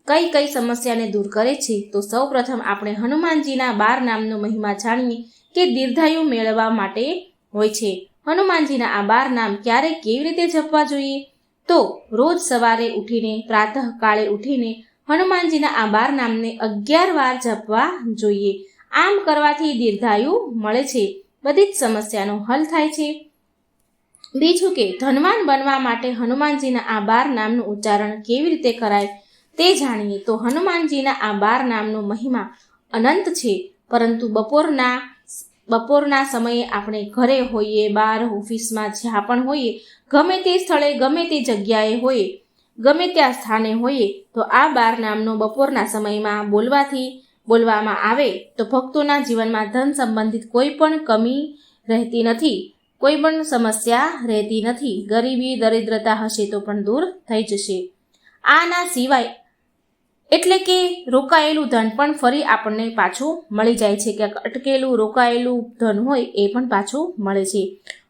કઈ સમસ્યાને દૂર કરે છે. તો સૌ પ્રથમ આપણે હનુમાનજીના 12 નામનો મહિમા જાણીએ કે દીર્ઘાયુ મેળવવા માટે હોય છે. હનુમાનજીના આ 12 નામ ક્યારે કેવી રીતે જપવા જોઈએ? તો રોજ સવારે ઉઠીને, પ્રાતઃ કાળે ઉઠીને હનુમાનજીના આ 12 નામને 11 વાર જપવા જોઈએ. આમ કરવાથી દીર્ઘાયુ મળે છે, બધી જ સમસ્યાનો હલ થાય છે. બીજું કે ધનવાન બનવા માટે હનુમાનજીના આ 12 નામનું ઉચ્ચારણ કેવી રીતે કરાય તે જાણીએ. તો હનુમાનજીના આ 12 નામનો મહિમા અનંત છે, પરંતુ બપોરના સમયે આપણે ઘરે હોઈએ, બહાર ઓફિસમાં જ્યાં પણ હોઈએ, ગમે તે સ્થળે, ગમે તે જગ્યાએ હોઈએ, ગમે ત્યાં સ્થાને હોઈએ, તો આ 12 નામનો બપોરના સમયમાં બોલવામાં આવે તો ભક્તોના જીવનમાં ધન સંબંધિત કોઈ પણ કમી રહેતી નથી, કોઈ પણ સમસ્યા રહેતી નથી. ગરીબી, દરિદ્રતા હશે તો પણ દૂર થઈ જશે. આના સિવાય એટલે કે રોકાયેલું ધન પણ ફરી આપણને પાછું મળી જાય છે, કે અટકેલું રોકાયેલું ધન હોય એ પણ પાછું મળે છે.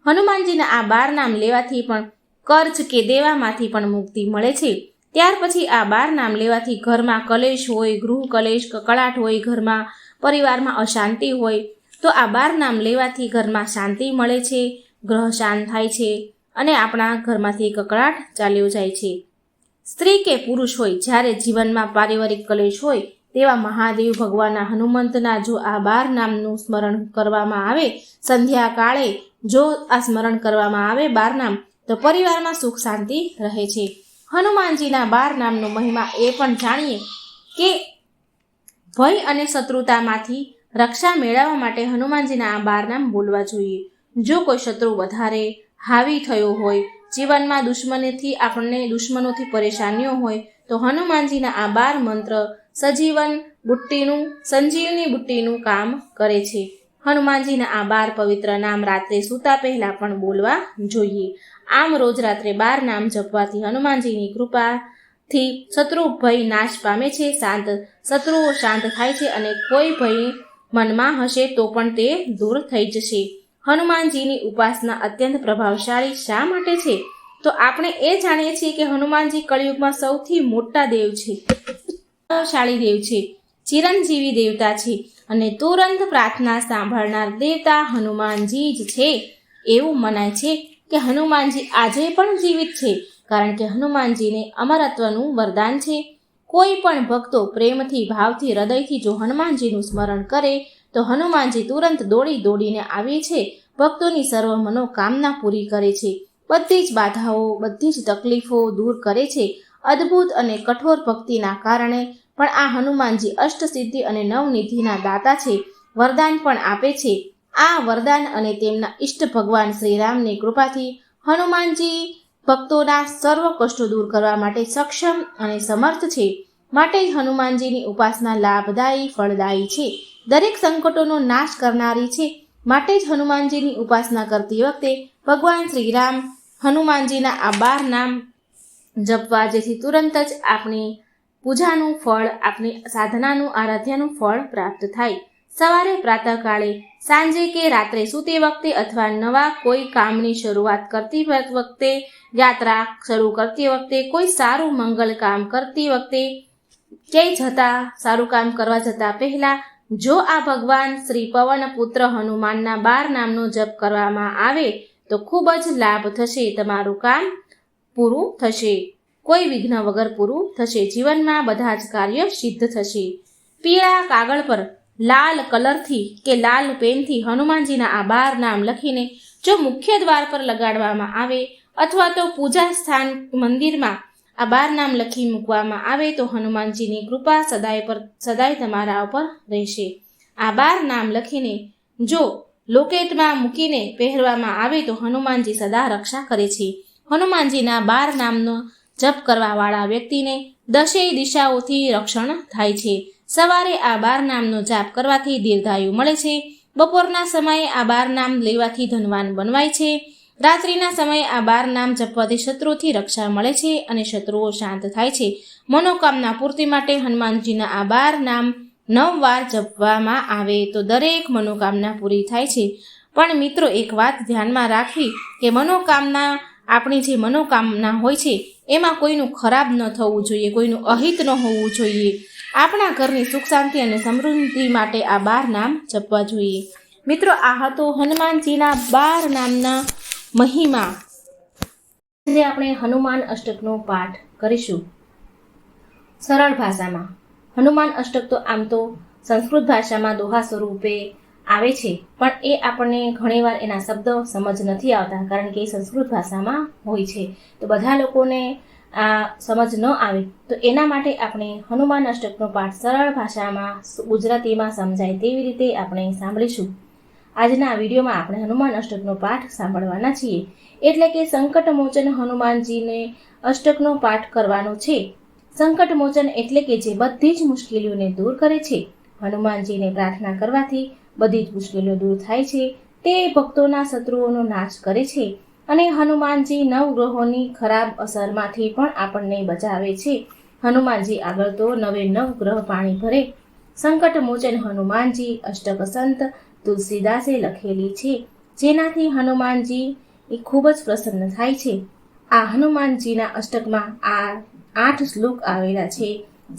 હનુમાનજીના આ 12 નામ લેવાથી પણ કર્જ કે દેવામાંથી પણ મુક્તિ મળે છે. ત્યાર પછી આ 12 નામ લેવાથી ઘરમાં કલેશ હોય, ગૃહ કલેશ, કકળાટ હોય, ઘરમાં પરિવારમાં અશાંતિ હોય, તો આ 12 નામ લેવાથી ઘરમાં શાંતિ મળે છે, ગ્રહ શાંત થાય છે અને આપણા ઘરમાંથી કકળાટ ચાલ્યો જાય છે. સ્ત્રી કે પુરુષ હોય, જ્યારે જીવનમાં પારિવારિક કલેશ હોય, તેવા મહાદેવ ભગવાનના હનુમંતના જો આ 12 નામનું સ્મરણ કરવામાં આવે, સંધ્યા કાળે જો આ સ્મરણ કરવામાં આવે 12 નામ, તો પરિવારમાં સુખ શાંતિ રહે છે. હનુમાનજીના 12 નામનો મહિમા એ પણ જાણીએ કે ભય અને શત્રુતામાંથી રક્ષા મેળવવા માટે હનુમાનજીના આ 12 નામ બોલવા જોઈએ. જો કોઈ શત્રુ વધારે હાવી થયો હોય, જીવનમાં દુશ્મનોથી પરેશાનીઓ હોય, તો હનુમાનજીના આ 12 મંત્ર સંજીવની બુટ્ટીનું કામ કરે છે. હનુમાનજીના આ 12 પવિત્ર નામ રાત્રે સૂતા પહેલા પણ બોલવા જોઈએ. આમ રોજ રાત્રે 12 નામ જપવાથી હનુમાનજીની કૃપાથી શત્રુ ભય નાશ પામે છે, શત્રુઓ શાંત થાય છે અને કોઈ ભય મનમાં હશે તો પણ તે દૂર થઈ જશે. હનુમાનજીની ઉપાસના અત્યંત પ્રભાવશાળી શા માટે છે? તો આપણે એ જાણીએ છીએ કે હનુમાનજી કળિયુગમાં સૌથી મોટા દેવ છે, પ્રભાવશાળી દેવ છે, ચિરંજીવી દેવતા છે અને તુરંત પ્રાર્થના સાંભળનાર દેવતા હનુમાનજી જ છે. એવું મનાય છે કે હનુમાનજી આજે પણ જીવિત છે, કારણ કે હનુમાનજીને અમરત્વનું વરદાન છે. કોઈ પણ ભક્તો પ્રેમથી, ભાવથી, હૃદયથી જો હનુમાનજીનું સ્મરણ કરે તો હનુમાનજી તુરંત દોડીને આવે છે, ભક્તોની સર્વ મનોકામના પૂરી કરે છે, બધી જ બાધાઓ, બધી જ તકલીફો દૂર કરે છે. અદ્ભુત અને કઠોર ભક્તિના કારણે પણ આ હનુમાનજી અષ્ટસિદ્ધિ અને નવનિધિના દાતા છે, વરદાન પણ આપે છે. આ વરદાન અને તેમના ઈષ્ટ ભગવાન શ્રીરામની કૃપાથી હનુમાનજી ભક્તોના સર્વ કષ્ટો દૂર કરવા માટે સક્ષમ અને સમર્થ છે. માટે જ હનુમાનજીની ઉપાસના લાભદાયી, ફળદાયી છે, દરેક સંકટોનો નાશ કરનારી છે. માટે જ હનુમાનજીની ઉપાસના કરતી વખતે ભગવાન શ્રીરામ હનુમાનજીના આ 12 નામ જપવા, જેથી તુરંત જ આપણી પૂજાનું ફળ, આપણી સાધનાનું, આરાધ્યાનું ફળ પ્રાપ્ત થાય. સવારે, પ્રાતઃકાળે, સાંજે કે રાત્રે સૂતી વખતે અથવા નવા કોઈ કામની શરૂઆત કરતી વખતે, યાત્રા શરૂ કરતી વખતે, કોઈ સારું મંગલ કામ કરતી વખતે, ક્યાંય સારું કામ કરવા જતા પહેલા જો આ ભગવાન શ્રી પવન પુત્ર હનુમાનના 12 નામનો જપ કરવામાં આવે તો ખૂબ જ લાભ થશે. તમારું કામ પૂરું થશે, કોઈ વિઘ્ન વગર પૂરું થશે. જીવનમાં બધા જ કાર્ય સિદ્ધ થશે. પીળા કાગળ પર લાલ કલરથી કે લાલ પેનથી હનુમાનજીના આ 12 નામ લખીને જો મુખ્ય દ્વાર પર લગાડવામાં આવે અથવા તો પૂજા સ્થાન મંદિરમાં આ 12 નામ લખી મૂકવામાં આવે તો હનુમાનજીની કૃપા સદાય તમારા ઉપર રહેશે. આ 12 નામ લખીને જો લોકેટમાં મૂકીને પહેરવામાં આવે તો હનુમાનજી સદા રક્ષા કરે છે. હનુમાનજીના 12 નામનો જપ કરવાવાળા વ્યક્તિને 10 દિશાઓથી રક્ષણ થાય છે. સવારે આ 12 નામનો જાપ કરવાથી દીર્ઘાયુ મળે છે. બપોરના સમયે આ 12 નામ લેવાથી ધનવાન બનવાય છે. રાત્રિના સમયે આ 12 નામ જપવાથી શત્રુથી રક્ષા મળે છે અને શત્રુઓ શાંત થાય છે. મનોકામના પૂર્તિ માટે હનુમાનજીના આ 12 નામ 9 વાર જપવામાં આવે તો દરેક મનોકામના પૂરી થાય છે. પણ મિત્રો, એક વાત ધ્યાનમાં રાખવી કે મનોકામના, આપણી જે મનોકામના હોય છે એમાં કોઈનું ખરાબ ન થવું જોઈએ, કોઈનું અહિત ન હોવું જોઈએ. આપણા ઘરની સુખ શાંતિ અને સમૃદ્ધિ માટે આ 12 નામ જપવા જોઈએ. મિત્રો, આ હતો હનુમાનજીના 12 નામના મહિમા. આજે આપણે હનુમાન અષ્ટકનો પાઠ કરીશું સરળ ભાષામાં. હનુમાન અષ્ટક તો આમ તો સંસ્કૃત ભાષામાં દોહા સ્વરૂપે આવે છે, પણ એ આપણને ઘણીવાર એના શબ્દો સમજ નથી આવતા, કારણ કે એ સંસ્કૃત ભાષામાં હોય છે. તો બધા લોકોને આ સમજ ન આવે તો એના માટે આપણે હનુમાન અષ્ટકનો પાઠ સરળ ભાષામાં, ગુજરાતીમાં સમજાય તેવી રીતે આપણે સાંભળીશું. આજના વિડીયોમાં આપણે હનુમાન અષ્ટકનો પાઠ સાંભળવાના છીએ. એટલે કે સંકટ મોચન હનુમાનજીને અષ્ટકનો પાઠ કરવાનો છે. સંકટ મોચન એટલે કે જે બધી જ મુશ્કેલીઓને દૂર કરે છે. હનુમાનજીને પ્રાર્થના કરવાથી બધી જ મુશ્કેલીઓ દૂર થાય છે. તે ભક્તોના શત્રુઓનો નાશ કરે છે અને હનુમાનજી નવગ્રહોની ખરાબ અસરમાંથી પણ આપણને બચાવે છે. હનુમાનજી આગળ તો 9 ગ્રહ પાણી ભરે. સંકટ મોચન હનુમાનજી અષ્ટક સંત તુલસીદાસે લખેલી છે, જેનાથી હનુમાનજી ખૂબ જ પ્રસન્ન થાય છે. આ હનુમાનજીના અષ્ટકમાં આ 8 શ્લોક આવેલા છે,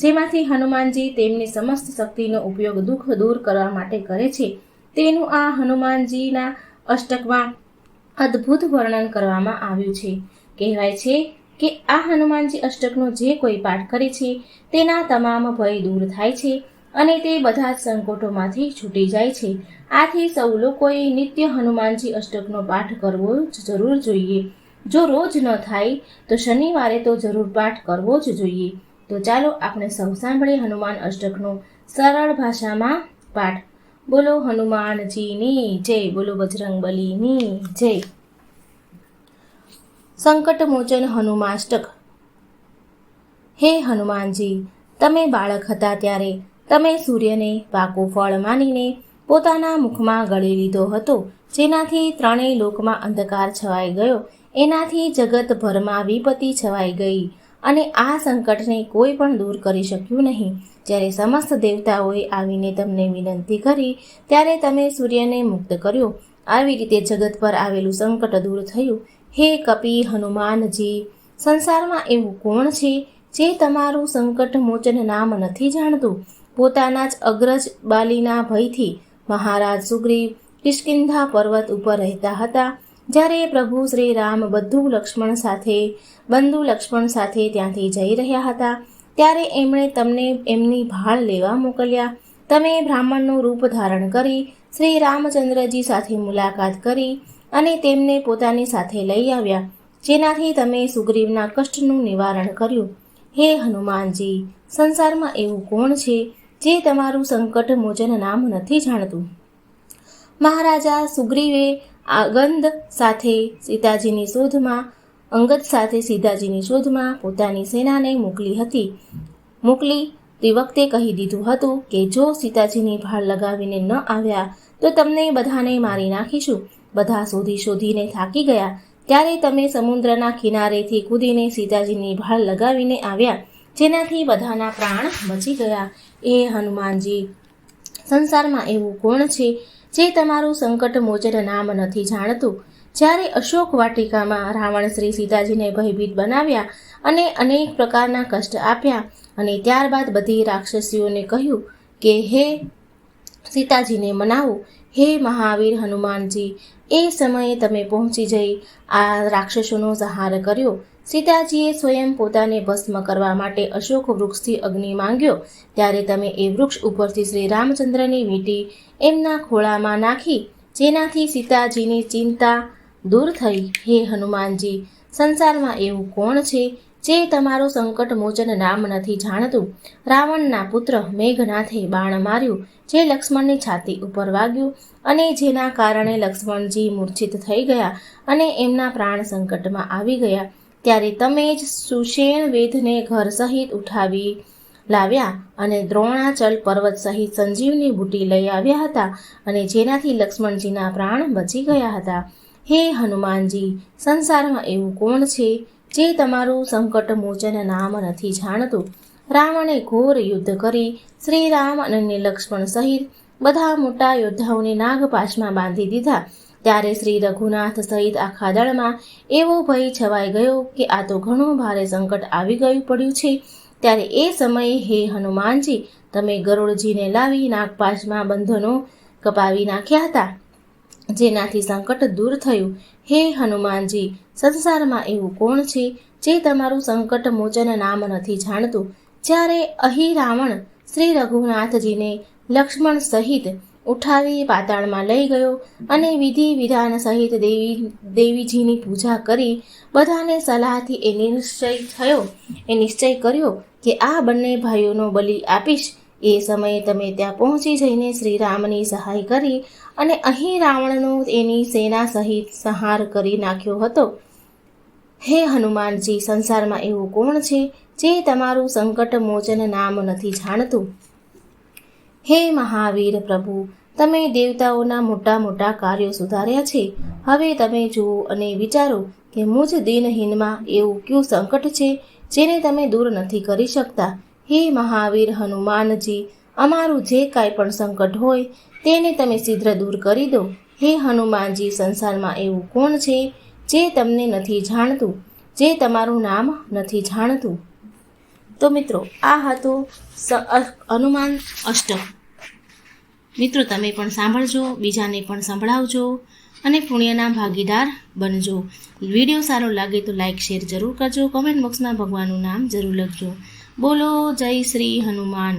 જેમાંથી હનુમાનજી તેમની સમસ્ત શક્તિનો ઉપયોગ દુઃખ દૂર કરવા માટે કરે છે. તેનું આ હનુમાનજીના અષ્ટકમાં અદ્ભુત વર્ણન કરવામાં આવ્યું છે. કહેવાય છે કે આ હનુમાનજી અષ્ટકનો જે કોઈ પાઠ કરે છે તેના તમામ ભય દૂર થાય છે અને તે બધા જ સંકટોમાંથી છૂટી જાય છે. આથી સૌ લોકોએ નિત્ય હનુમાનજી અષ્ટકનો પાઠ કરવો જ જરૂર જોઈએ. જો રોજ ન થાય તો શનિવારે તો જરૂર પાઠ કરવો જ જોઈએ. તો ચાલો આપણે સૌ સાંભળીએ હનુમાન અષ્ટકનો સરળ ભાષામાં પાઠ. બોલો હનુમાનજીની જય, બોલો બજરંગબલીની જય. સંકટ મોચન હનુમાષ્ટક. હે હનુમાનજી, તમે બાળક હતા ત્યારે તમે સૂર્યને પાકું ફળ માનીને પોતાના મુખમાં ગળી લીધો હતો, જેનાથી 3 લોકમાં અંધકાર છવાઈ ગયો. એનાથી જગતભરમાં વિપત્તિ છવાઈ ગઈ અને આ સંકટને કોઈ પણ દૂર કરી શક્યું નહીં. જ્યારે સમસ્ત દેવતાઓએ આવીને તમને વિનંતી કરી ત્યારે તમે સૂર્યને મુક્ત કર્યો. આવી રીતે જગત પર આવેલું સંકટ દૂર થયું. હે કપી હનુમાનજી, સંસારમાં એવું કોણ છે જે તમારું સંકટ મોચન નામ નથી જાણતું? પોતાના જ અગ્રજ બાલીના ભયથી મહારાજ સુગ્રીવ કિષ્કિંધા પર્વત ઉપર રહેતા હતા. જ્યારે પ્રભુ શ્રી રામ બંધુ લક્ષ્મણ સાથે ત્યાંથી જઈ રહ્યા હતા ત્યારે એમણે તમને એમની ભાળ લેવા મોકલ્યા. તમે બ્રાહ્મણનું રૂપ ધારણ કરી શ્રી રામચંદ્રજી સાથે મુલાકાત કરી અને તેમને પોતાની સાથે લઈ આવ્યા, જેનાથી તમે સુગ્રીવના કષ્ટનું નિવારણ કર્યું. હે હનુમાનજી, સંસારમાં એવું કોણ છે જે તમારું સંકટ મોચન નામ નથી જાણતું? મહારાજા સુગ્રીવે અંગદ સાથે સીતાજીની શોધમાં પોતાની સેનાને મોકલી તે વખતે કહી દીધું હતું કે જો સીતાજીની ભાળ લગાવીને ન આવ્યા તો તમને બધાને મારી નાખીશું. બધા શોધીને થાકી ગયા ત્યારે તમે સમુદ્રના કિનારેથી કૂદીને સીતાજીની ભાળ લગાવીને આવ્યા, જેનાથી બધાના પ્રાણ બચી ગયા. એ હનુમાનજી, સંસારમાં એવું કોણ છે જે તમારું સંકટ મોચન નામ નથી જાણતું? જ્યારે અશોક વાટિકામાં રાવણ શ્રી સીતાજીને ભયભીત બનાવ્યા અને અનેક પ્રકારના કષ્ટ આપ્યા અને ત્યારબાદ બધી રાક્ષસીઓને કહ્યું કે હે સીતાજીને મનાવો. હે મહાવીર હનુમાનજી, એ સમયે તમે પહોંચી જઈ આ રાક્ષસોનો સંહાર કર્યો. સીતાજીએ સ્વયં પોતાને ભસ્મ કરવા માટે અશોક વૃક્ષથી અગ્નિ માંગ્યો ત્યારે તમે એ વૃક્ષ ઉપરથી શ્રી રામચંદ્રની વીંટી એમના ખોળામાં નાખી, જેનાથી સીતાજીની ચિંતા દૂર થઈ. હે હનુમાનજી, સંસારમાં એવું કોણ છે જે તમારું સંકટ મોચન નામ નથી જાણતું? રાવણના પુત્ર મેઘનાથે બાણ માર્યું જે લક્ષ્મણની છાતી ઉપર વાગ્યું અને જેના કારણે લક્ષ્મણજી મૂર્છિત થઈ ગયા અને એમના પ્રાણ સંકટમાં આવી ગયા. ત્યારે તમે જ સુષેણ વેદને ઘર સહિત ઉઠાવી લાવ્યા અને દ્રોણાચલ પર્વત સહિત સંજીવની બુટી લઈ આવ્યા હતા અને જેનાથી લક્ષ્મણજીના પ્રાણ બચી ગયા હતા. હે હનુમાનજી, સંસારમાં એવું કોણ છે જે તમારું સંકટ મોચન નામ નથી જાણતું? રાવણે ઘોર યુદ્ધ કરી શ્રી રામ અને લક્ષ્મણ સહિત બધા મોટા યોદ્ધાઓને નાગપાશમાં બાંધી દીધા. ત્યારે શ્રી રઘુનાથ સહિત આખા દળમાં એવો ભય છવાઈ ગયો કે આ તો ઘણું ભારે સંકટ આવી પડ્યું છે. ત્યારે એ સમયે હે હનુમાનજી, તમે ગરુડજીને લાવી નાગપાશમાં બંધનો કપાવી નાખ્યા હતા, જેનાથી સંકટ દૂર થયું. હે હનુમાનજી, સંસારમાં એવું કોણ છે જે તમારું સંકટ મોચન નામ નથી જાણતું? જ્યારે અહીં રાવણ શ્રી રઘુનાથજીને લક્ષ્મણ સહિત ઉઠાવી પાતાળમાં લઈ ગયો અને વિધિ વિધાન સહિત દેવીજીની પૂજા કરી બધાને સલાહથી એ નિશ્ચય કર્યો કે આ બંને ભાઈઓનો બલિ આપીશ. એ સમયે તમે ત્યાં પહોંચી જઈને શ્રી રામની સહાય કરી અને અહીં રાવણનો એની સેના સહિત સંહાર કરી નાખ્યો હતો. હે હનુમાનજી, સંસારમાં એવું કોણ છે જે તમારું સંકટ મોચન નામ નથી જાણતું? હે મહાવીર પ્રભુ, તમે દેવતાઓના મોટા મોટા કાર્યો સુધાર્યા છે. હવે તમે જુઓ અને વિચારો કે મુજ દિનહીનમાં એવું કયું સંકટ છે જેને તમે દૂર નથી કરી શકતા? હે મહાવીર હનુમાનજી, અમારું જે કાંઈ પણ સંકટ હોય તેને તમે શીઘ્ર દૂર કરી દો. હે હનુમાનજી, સંસારમાં એવું કોણ છે જે તમને નથી જાણતું, જે તમારું નામ નથી જાણતું? તો મિત્રો, આ હતો હનુમાન અષ્ટક. મિત્રો, તમે પણ સાંભળજો, બીજાને પણ સંભળાવજો અને પુણ્યના ભાગીદાર બનજો. વિડીયો સારો લાગે તો લાઈક શેર જરૂર કરજો. કોમેન્ટ બોક્સમાં ભગવાનનું નામ જરૂર લખજો. બોલો જય શ્રી હનુમાન.